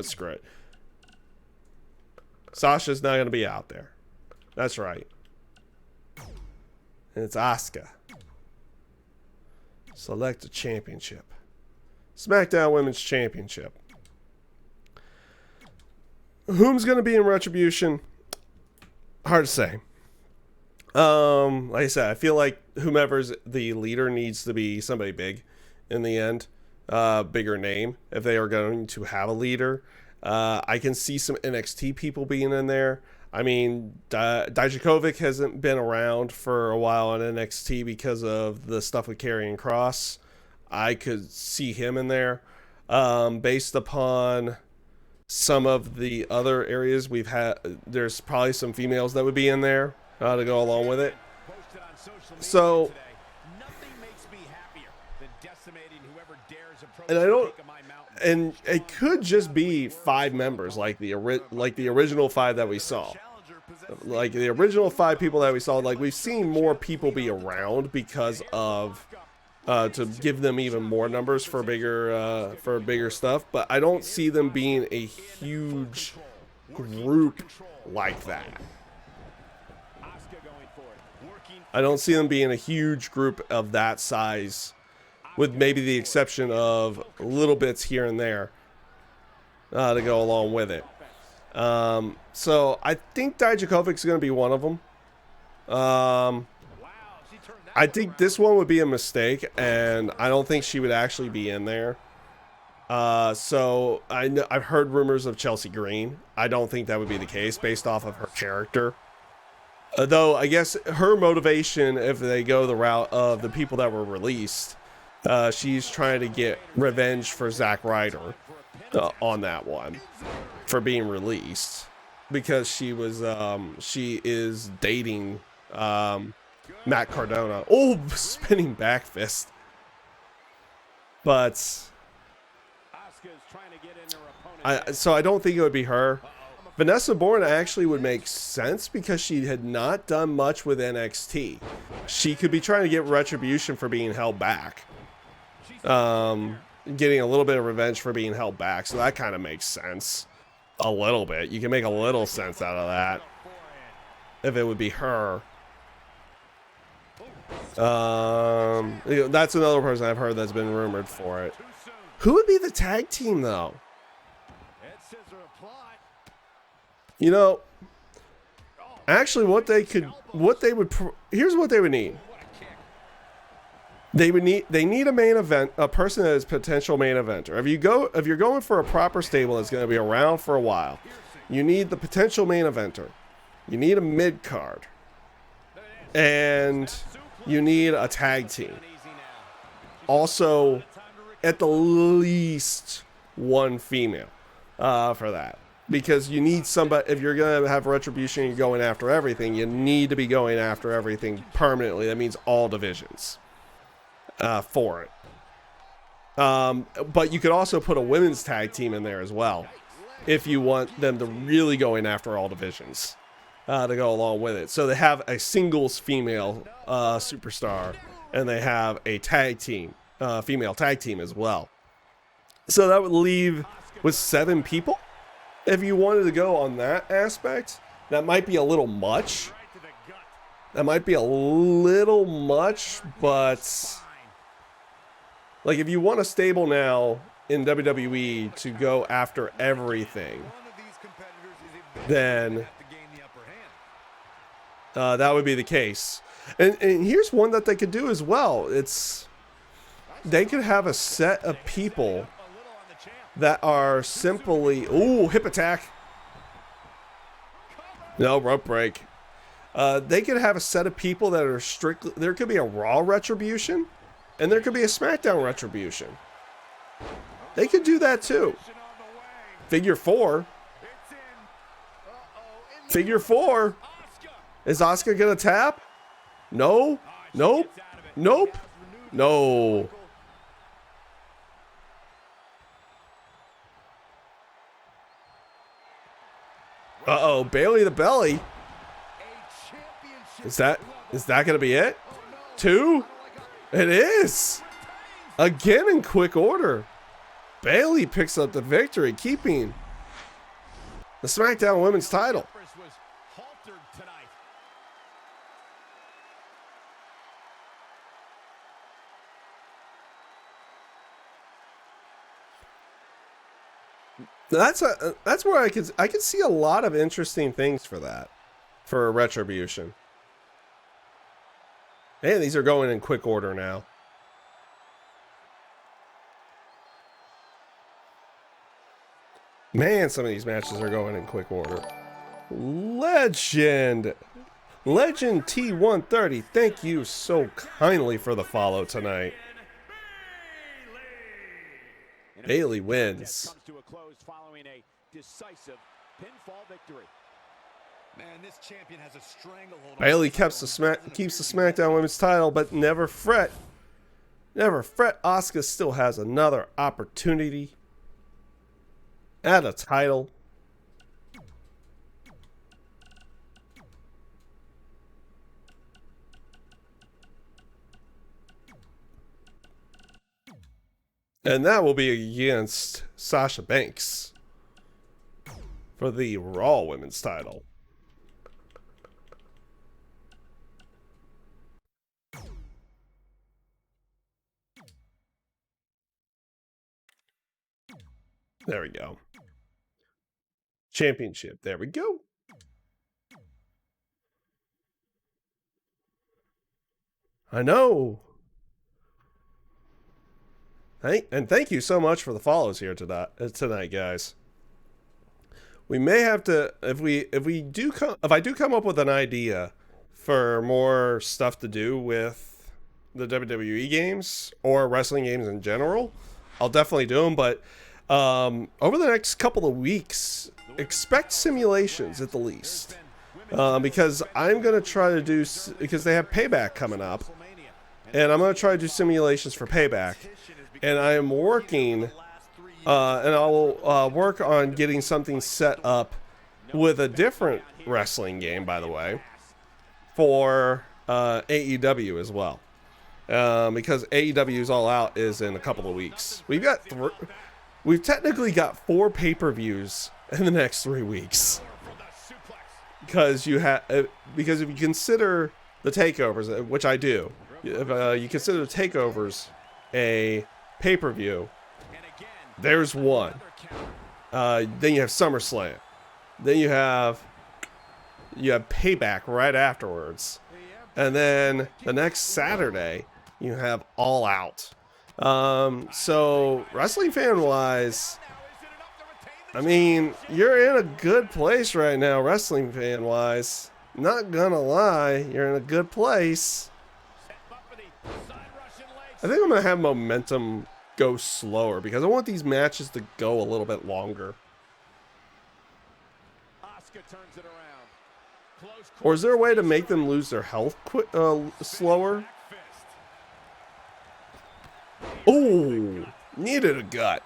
Speaker 1: screw it. Sasha's not going to be out there. That's right. And it's Asuka. Select a championship. SmackDown Women's Championship. Whom's going to be in Retribution? Hard to say. Like I said, I feel like whomever's the leader needs to be somebody big in the end. Bigger name if they are going to have a leader. I can see some NXT people being in there. I mean, Dijakovic hasn't been around for a while on NXT because of the stuff with Karrion Kross. I could see him in there. Based upon some of the other areas we've had, there's probably some females that would be in there to go along with it. So, and I don't, and it could just be 5 members like the original 5 that we saw. Like the original 5 people that we saw, like we've seen more people be around because of to give them even more numbers for bigger stuff, but I don't see them being a huge group like that. I don't see them being a huge group of that size, with maybe the exception of little bits here and there to go along with it. So I think Dijakovic's going to be one of them. I think this one would be a mistake, and I don't think she would actually be in there. So I've heard rumors of Chelsea Green. I don't think that would be the case based off of her character. Though I guess her motivation, if they go the route of the people that were released, she's trying to get revenge for Zack Ryder on that one for being released, because she is dating Matt Cardona. Oh, spinning back fist. But so I don't think it would be her. Vanessa Bourne actually would make sense because she had not done much with NXT. She could be trying to get retribution for being held back. Getting a little bit of revenge for being held back. So that kind of makes sense. A little bit. You can make a little sense out of that. If it would be her. That's another person I've heard that's been rumored for it. Who would be the tag team though? You know, actually here's what they would need. They need a main event, a person that is potential main eventer. If you're going for a proper stable that's going to be around for a while, you need the potential main eventer. You need a mid card. And you need a tag team. Also, at the least one female for that. Because you need somebody, if you're going to have retribution, you're going after everything, you need to be going after everything permanently. That means all divisions for it. But you could also put a women's tag team in there as well, if you want them to really going after all divisions to go along with it. So they have a singles female superstar, and they have a tag team, female tag team as well. So that would leave with 7 people. If you wanted to go on that aspect, that might be a little much. That might be a little much, but like if you want a stable now in WWE to go after everything, then that would be the case. And here's one that they could do as well. They could have a set of people that are simply, ooh, hip attack. No, rope break. They could have a set of people that are strictly, there could be a Raw Retribution, and there could be a SmackDown Retribution. They could do that too. Figure 4. Figure 4. Is Asuka gonna tap? No. Nope. Nope. No. Uh-oh, Bailey the Belly. Is that gonna be it? 2? It is. Again in quick order. Bailey picks up the victory, keeping the SmackDown Women's title. That's where I could see a lot of interesting things for that, for Retribution. And these are going in quick order now. Man, some of these matches are going in quick order. Legend T130, thank you so kindly for the follow tonight. Bailey wins. Bailey keeps the SmackDown Women's title, but never fret. Never fret. Asuka still has another opportunity at a title. And that will be against Sasha Banks for the Raw Women's title. There we go. Championship. There we go. I know. And thank you so much for the follows here tonight, guys. We may have to, if I do come up with an idea for more stuff to do with the WWE games or wrestling games in general, I'll definitely do them. But over the next couple of weeks, expect simulations at the least, because I'm gonna try to do, because they have Payback coming up, and I'm gonna try to do simulations for Payback. And I am working, and I will work on getting something set up with a different wrestling game, by the way, for AEW as well. Because AEW's All Out is in a couple of weeks. We've technically got 4 pay-per-views in the next 3 weeks. Because if you consider the takeovers, which I do, if you consider the takeovers a pay-per-view, there's one. Then you have SummerSlam. Then you have Payback right afterwards. And then the next Saturday, you have All Out. So wrestling fan wise, I mean, you're in a good place right now, wrestling fan wise. Not gonna lie, you're in a good place. I think I'm going to have momentum go slower because I want these matches to go a little bit longer. Or is there a way to make them lose their health slower? Oh, Knee to the gut.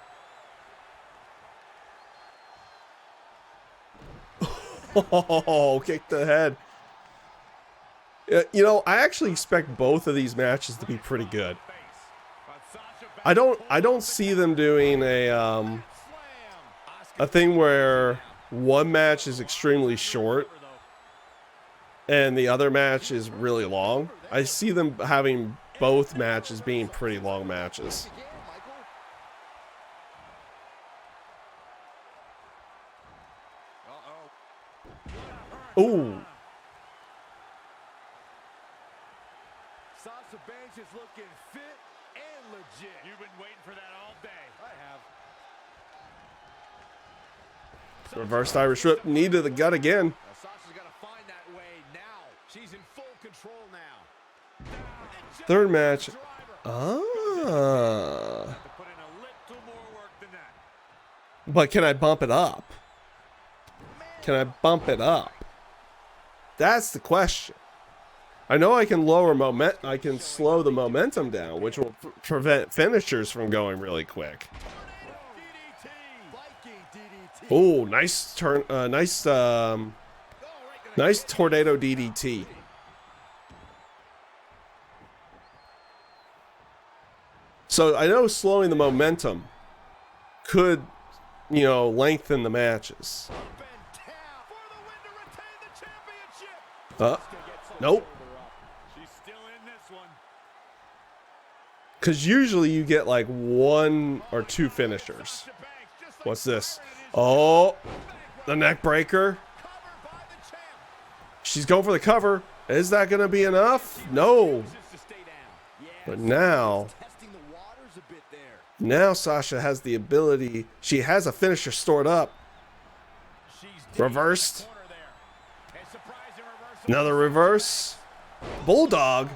Speaker 1: Oh, kick the head. You know, I actually expect both of these matches to be pretty good. I don't see them doing a thing where one match is extremely short and the other match is really long. I see them having both matches being pretty long matches. Ooh.
Speaker 2: Sasha Banks is looking fit and legit. You've been waiting for that all day. I have.
Speaker 1: Reversed Irish whip, knee to the gut again.
Speaker 2: Now, Sasha's got to find that way now. She's in full control now.
Speaker 1: Third match. But can I bump it up? Can I bump it up? That's the question. I know I can lower I can slow the momentum down, which will prevent finishers from going really quick. Oh, nice turn, nice tornado DDT. So I know slowing the momentum could, you know, lengthen the matches. Nope. Because usually you get like 1 or 2 finishers. What's this? Oh, the neck breaker. She's going for the cover. Is that going to be enough? No. But now Sasha has the ability. She has a finisher stored up. Reversed. Another reverse. Bulldog.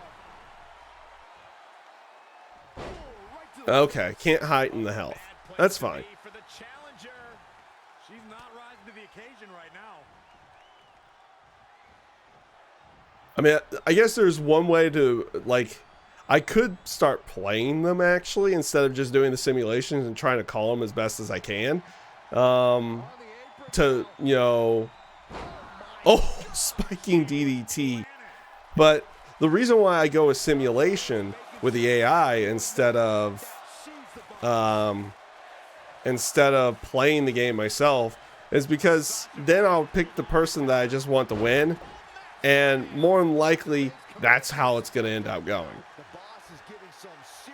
Speaker 1: Okay, can't heighten the health. That's fine. I mean, I guess there's one way to, like, I could start playing them actually instead of just doing the simulations and trying to call them as best as I can. To, you know, oh, spiking DDT. But the reason why I go with simulation with the AI instead of playing the game myself is because then I'll pick the person that I just want to win, and more than likely that's how it's going to end up going.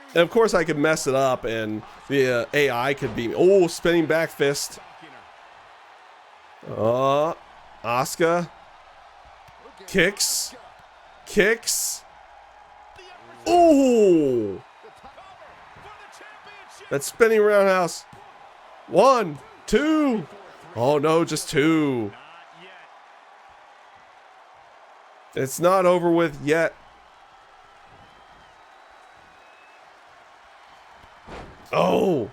Speaker 1: And of course I could mess it up and the AI could be, oh, spinning back fist. Asuka kicks. Ooh, that spinning roundhouse. 1, 2. Oh no, just 2. It's not over with yet. Oh.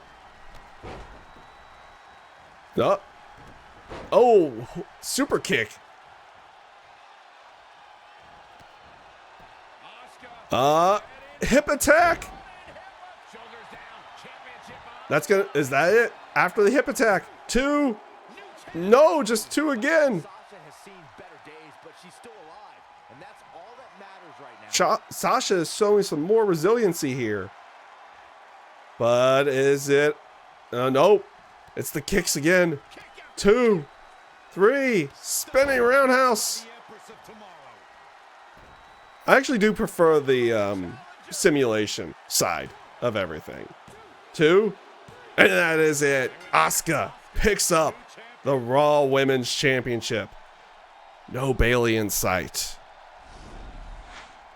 Speaker 1: No. Oh, super kick. Hip attack. That's gonna, is that it? After the hip attack, 2. No, just 2 again. Sasha is showing some more resiliency here. But is it? Nope. It's the kicks again. 2, 3, spinning roundhouse. I actually do prefer the simulation side of everything. 2, and that is it. Asuka picks up the Raw Women's Championship. No Bayley in sight.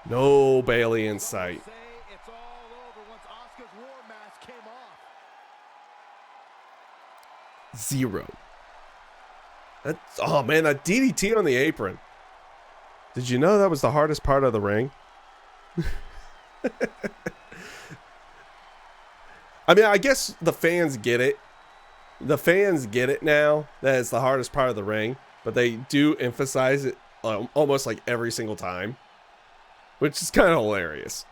Speaker 1: No Bayley in sight. 0. That's, oh man, that DDT on the apron. Did you know that was the hardest part of the ring? I mean, I guess the fans get it. The fans get it now that it's the hardest part of the ring, but they do emphasize it almost like every single time, which is kind of hilarious.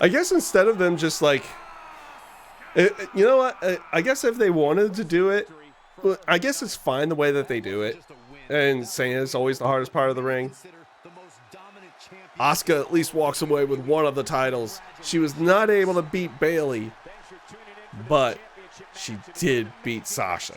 Speaker 1: I guess instead of them just like, you know what? I guess if they wanted to do it, I guess it's fine the way that they do it. And saying it's always the hardest part of the ring. Asuka at least walks away with one of the titles. She was not able to beat Bayley, but she did beat Sasha.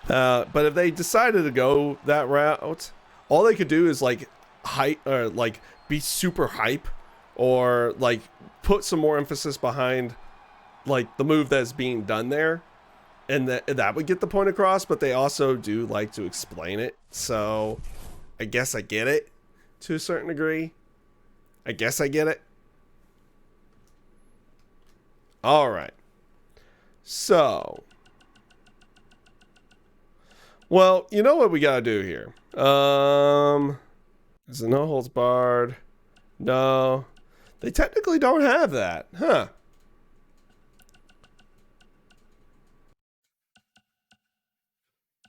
Speaker 1: But if they decided to go that route, all they could do is like hype or like be super hype, or like put some more emphasis behind like the move that's being done there, and that would get the point across. But they also do like to explain it, so I guess I get it to a certain degree. I guess I get it. All right. So, well, you know what we gotta do here. Is it no holds barred? No, they technically don't have that, huh?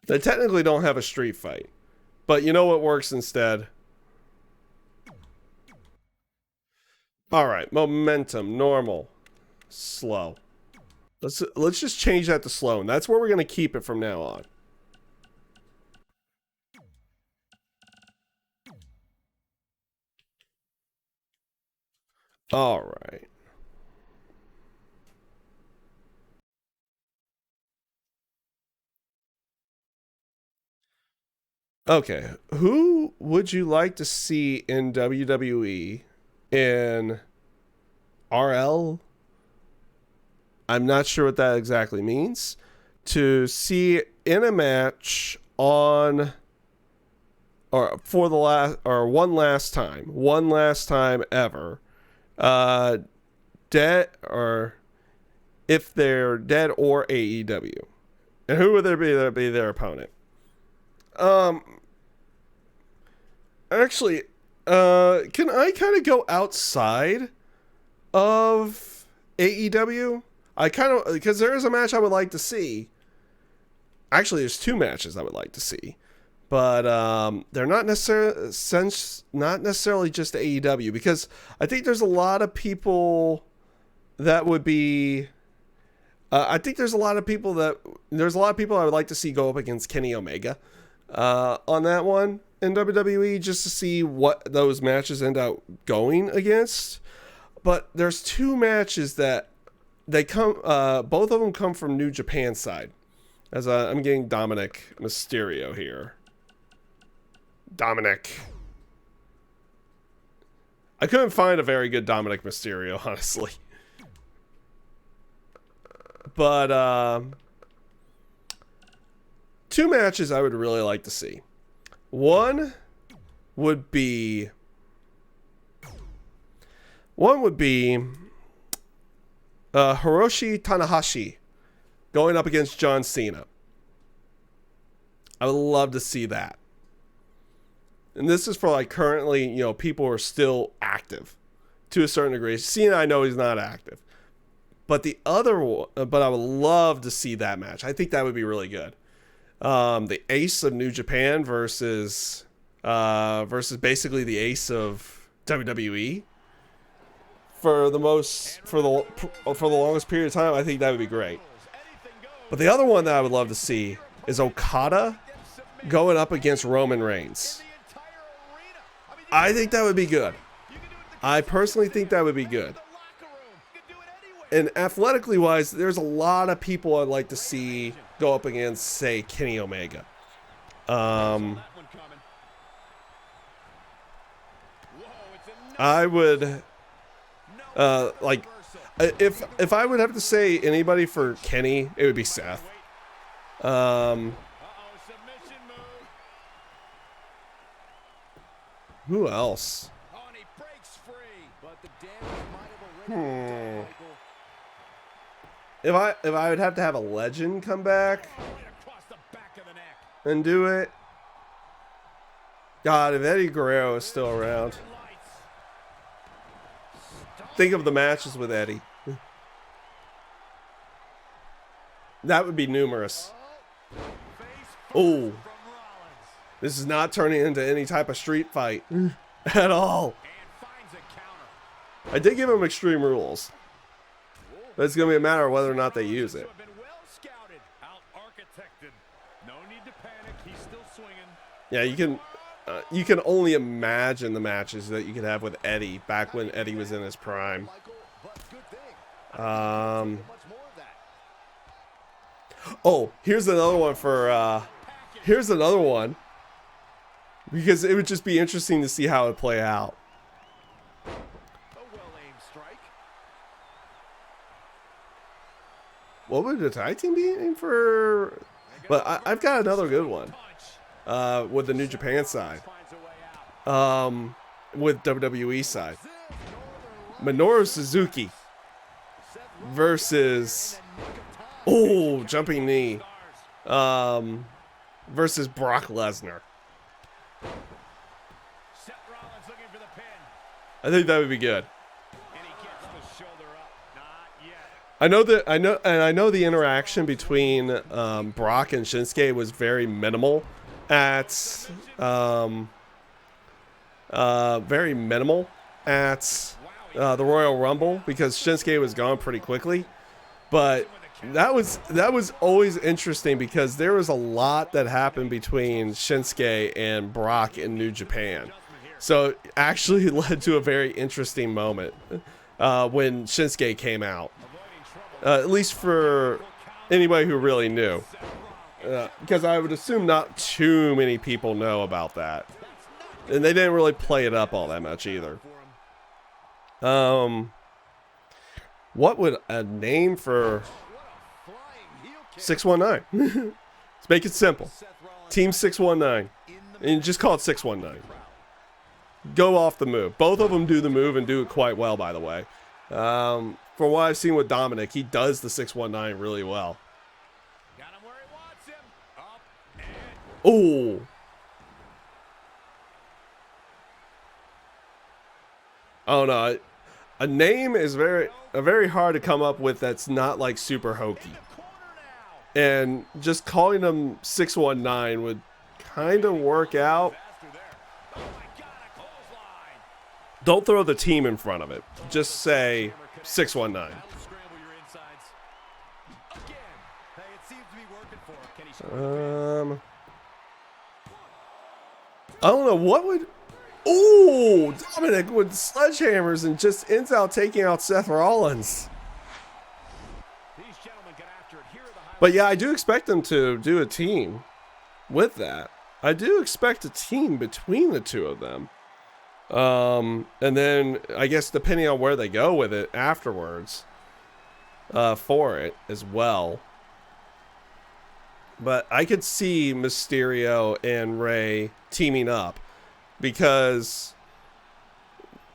Speaker 1: They technically don't have a street fight, but you know what works instead? All right, momentum, normal, slow. Let's just change that to slow, and that's where we're gonna keep it from now on. All right. Okay, who would you like to see in WWE in RL? I'm not sure what that exactly means. To see in a match on, or for the last, or one last time ever, dead, or if they're dead or AEW, and who would there be their opponent? Actually, can I kind of go outside of AEW? I kind of, because there is a match I would like to see. Actually, there's two matches I would like to see, but they're not necessarily just AEW, because I think there's a lot of people that would be. There's a lot of people I would like to see go up against Kenny Omega on that one in WWE, just to see what those matches end up going against. But there's two matches that they come, both of them come from New Japan side. As I'm getting Dominic Mysterio here. Dominic. I couldn't find a very good Dominic Mysterio, honestly. But two matches I would really like to see. One would be Hiroshi Tanahashi going up against John Cena. I would love to see that. And this is for like currently, people who are still active to a certain degree. Cena, I know he's not active. But I would love to see that match. I think that would be really good. The ace of New Japan versus basically the ace of WWE for the longest period of time. I think that would be great. But the other one that I would love to see is Okada going up against Roman Reigns. I think that would be good. I personally think that would be good. And athletically wise, there's a lot of people I'd like to see go up against, say, Kenny Omega. I would if I would have to say anybody for Kenny, it would be Seth. Who else? If I would have to have a legend come back and do it. God, if Eddie Guerrero is still around. Think of the matches with Eddie. That would be numerous. Oh. This is not turning into any type of street fight at all. I did give him Extreme Rules. But it's going to be a matter of whether or not they use it. Yeah, you can only imagine the matches that you could have with Eddie back when Eddie was in his prime. Oh, here's another one for here's another one, because it would just be interesting to see how it play out. What would the tag team be aiming for? But I've got another good one with the New Japan side, with WWE side. Minoru Suzuki versus jumping knee versus Brock Lesnar. I think that would be good. I know the interaction between Brock and Shinsuke was very minimal at the Royal Rumble, because Shinsuke was gone pretty quickly. But that was always interesting, because there was a lot that happened between Shinsuke and Brock in New Japan. So it actually led to a very interesting moment when Shinsuke came out. At least for anybody who really knew. Because I would assume not too many people know about that. And they didn't really play it up all that much either. What would a name for 619? Let's make it simple. Team 619. And just call it 619. Go off the move. Both of them do the move and do it quite well, by the way. From what I've seen with Dominic, he does the 619 really well. Oh. Oh no. A name is very hard to come up with that's not like super hokey. And just calling them 619 would kind of work out. Don't throw the team in front of it. Just say 619. I don't know what would. Ooh, Dominic with sledgehammers and just ends out taking out Seth Rollins. But yeah, I do expect them to do a team with that. I do expect a team between the two of them. And then I guess depending on where they go with it afterwards, for it as well. But I could see Mysterio and Rey teaming up, because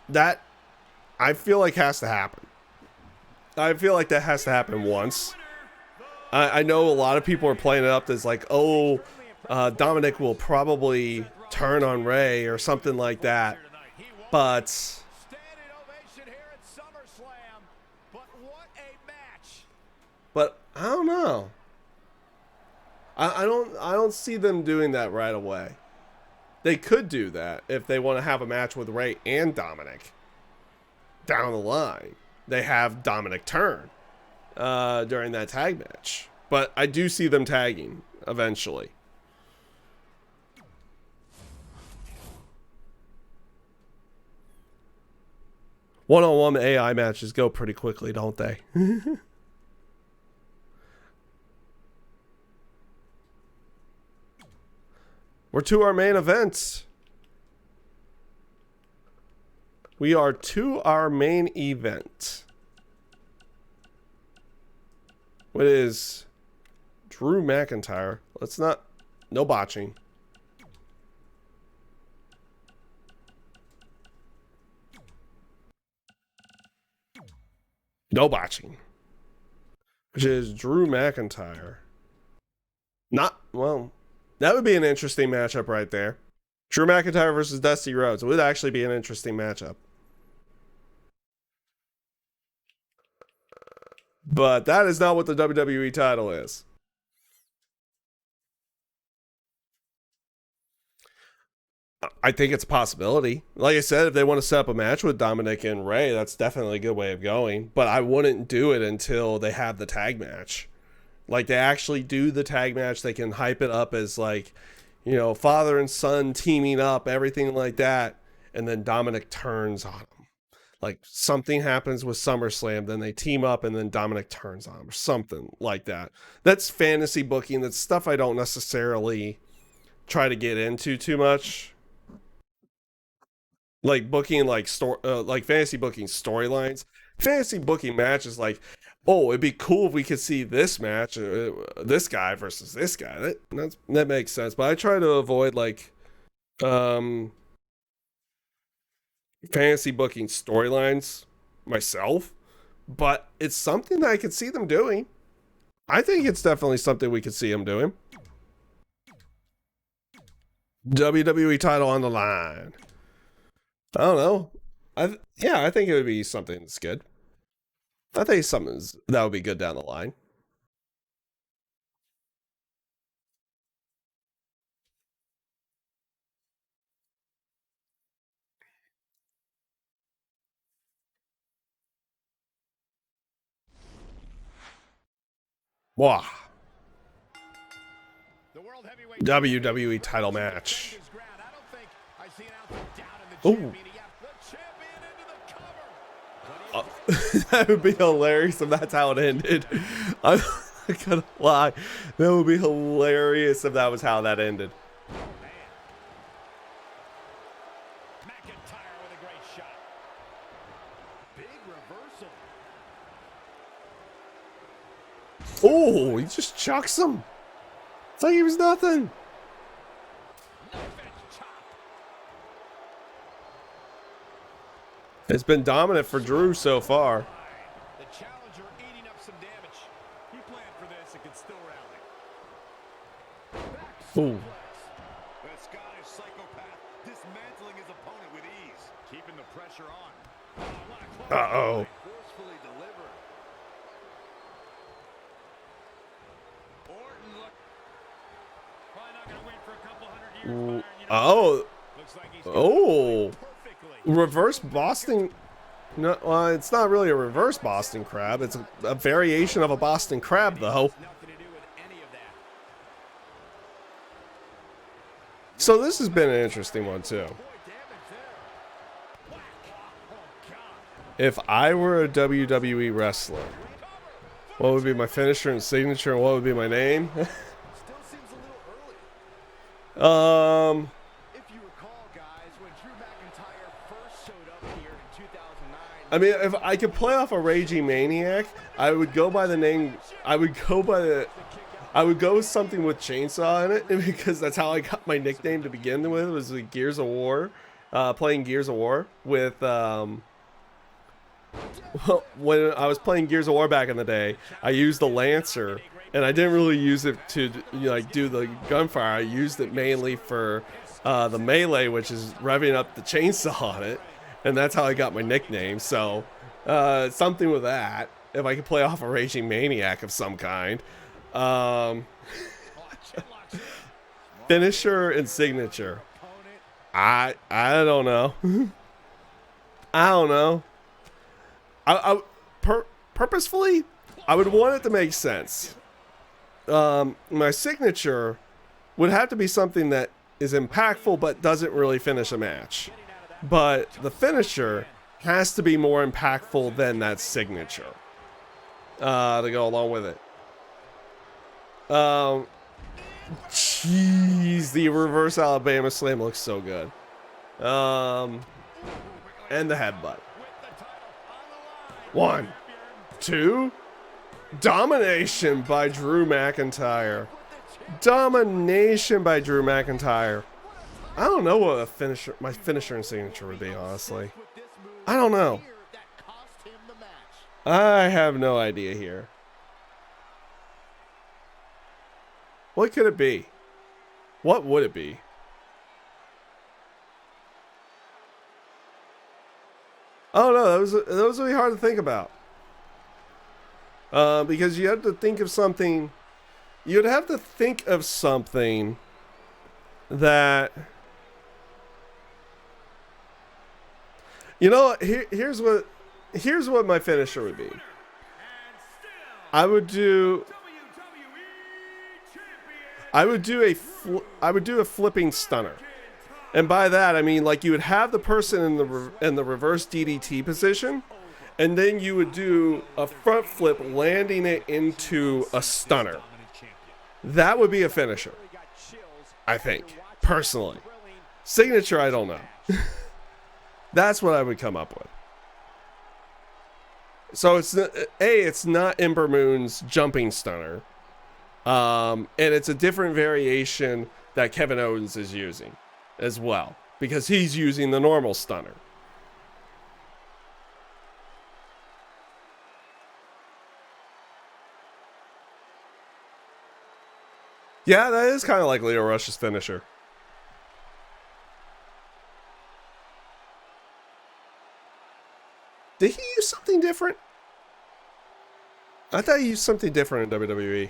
Speaker 1: that, I feel like, has to happen. I feel like that has to happen once. I know a lot of people are playing it up as like, oh, Dominic will probably turn on Rey or something like that. But I don't know. I don't see them doing that right away. They could do that if they want to have a match with Rey and Dominic down the line. They have Dominic turn during that tag match. But I do see them tagging eventually. One-on-one AI matches go pretty quickly, don't they? We're to our main event. We are to our main event. What is Drew McIntyre? Let's not. No botching. No botching. Which is Drew McIntyre. Not, well, that would be an interesting matchup right there. Drew McIntyre versus Dusty Rhodes. It would actually be an interesting matchup. But that is not what the WWE title is. I think it's a possibility. Like I said, if they want to set up a match with Dominic and Ray, that's definitely a good way of going. But I wouldn't do it until they have the tag match. Like, they actually do the tag match. They can hype it up as, like, you know, father and son teaming up, everything like that. And then Dominic turns on him. Like, something happens with SummerSlam, then they team up, and then Dominic turns on him, or something like that. That's fantasy booking. That's stuff I don't necessarily try to get into too much. Like booking, like like fantasy booking storylines, fantasy booking matches. Like, oh, it'd be cool if we could see this match, this guy versus this guy. That makes sense. But I try to avoid like um fantasy booking storylines myself. But it's something that I could see them doing. I think it's definitely something we could see them doing. WWE title on the line. I don't know. I think it would be something that's good. I think something that would be good down the line. Wow. WWE title match. Oh. That would be hilarious if that's how it ended. I'm not gonna lie. That would be hilarious if that was how that ended. Oh, he just chucks him. It's like he was nothing. It's been dominant for Drew so far.
Speaker 2: The challenger eating up some damage. He planned for this and can still rally.
Speaker 1: Ooh.
Speaker 2: The Scottish psychopath dismantling his opponent with ease, keeping the pressure on.
Speaker 1: Uh-oh.
Speaker 2: Forcefully delivered. Orton look. Probably not gonna wait for a couple hundred years.
Speaker 1: Oh.
Speaker 2: Looks like he's
Speaker 1: Oh.
Speaker 2: perfectly.
Speaker 1: Reverse Boston. No, it's not really a reverse Boston Crab. It's a variation of a Boston Crab, though. So this has been an interesting one, too. If I were a WWE wrestler, what would be my finisher and signature, and what would be my name? I mean, if I could play off a Raging Maniac, I would go by the name. I would go with something with chainsaw in it, because that's how I got my nickname to begin with. Was like Gears of War, playing Gears of War with. Well, when I was playing Gears of War back in the day, I used the Lancer, and I didn't really use it to like do the gunfire. I used it mainly for the melee, which is revving up the chainsaw on it. And that's how I got my nickname. So, something with that. If I could play off a Raging Maniac of some kind. Finisher and signature. I don't know. I don't know. Purposefully, I would want it to make sense. My signature would have to be something that is impactful but doesn't really finish a match. But the finisher has to be more impactful than that signature to go along with it. Jeez, the reverse Alabama slam looks so good. And the headbutt. 1, 2. Domination by Drew McIntyre. Domination by Drew McIntyre. I don't know what my finisher and signature would be, honestly. I don't know. I have no idea here. What could it be? What would it be? Oh no, that was really hard to think about. Because you have to think of something. You'd have to think of something that You know, here's what my finisher would be. I would do I would do a flipping stunner. And by that I mean like you would have the person in the reverse DDT position, and then you would do a front flip landing it into a stunner. That would be a finisher, I think, personally. Signature, I don't know. That's what I would come up with. So it's not Ember Moon's jumping stunner, and it's a different variation that Kevin Owens is using as well, because he's using the normal stunner. Yeah, that is kind of like Leo Rush's finisher. Did he use something different? I thought he used something different in WWE.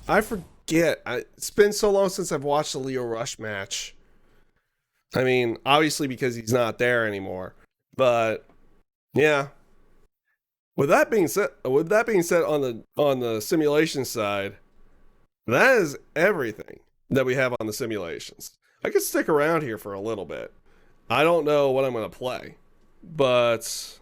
Speaker 1: I forget. It's been so long since I've watched the Leo Rush match. I mean, obviously because he's not there anymore. But yeah. With that being said, on the simulation side, that is everything that we have on the simulations. I could stick around here for a little bit. I don't know what I'm going to play, but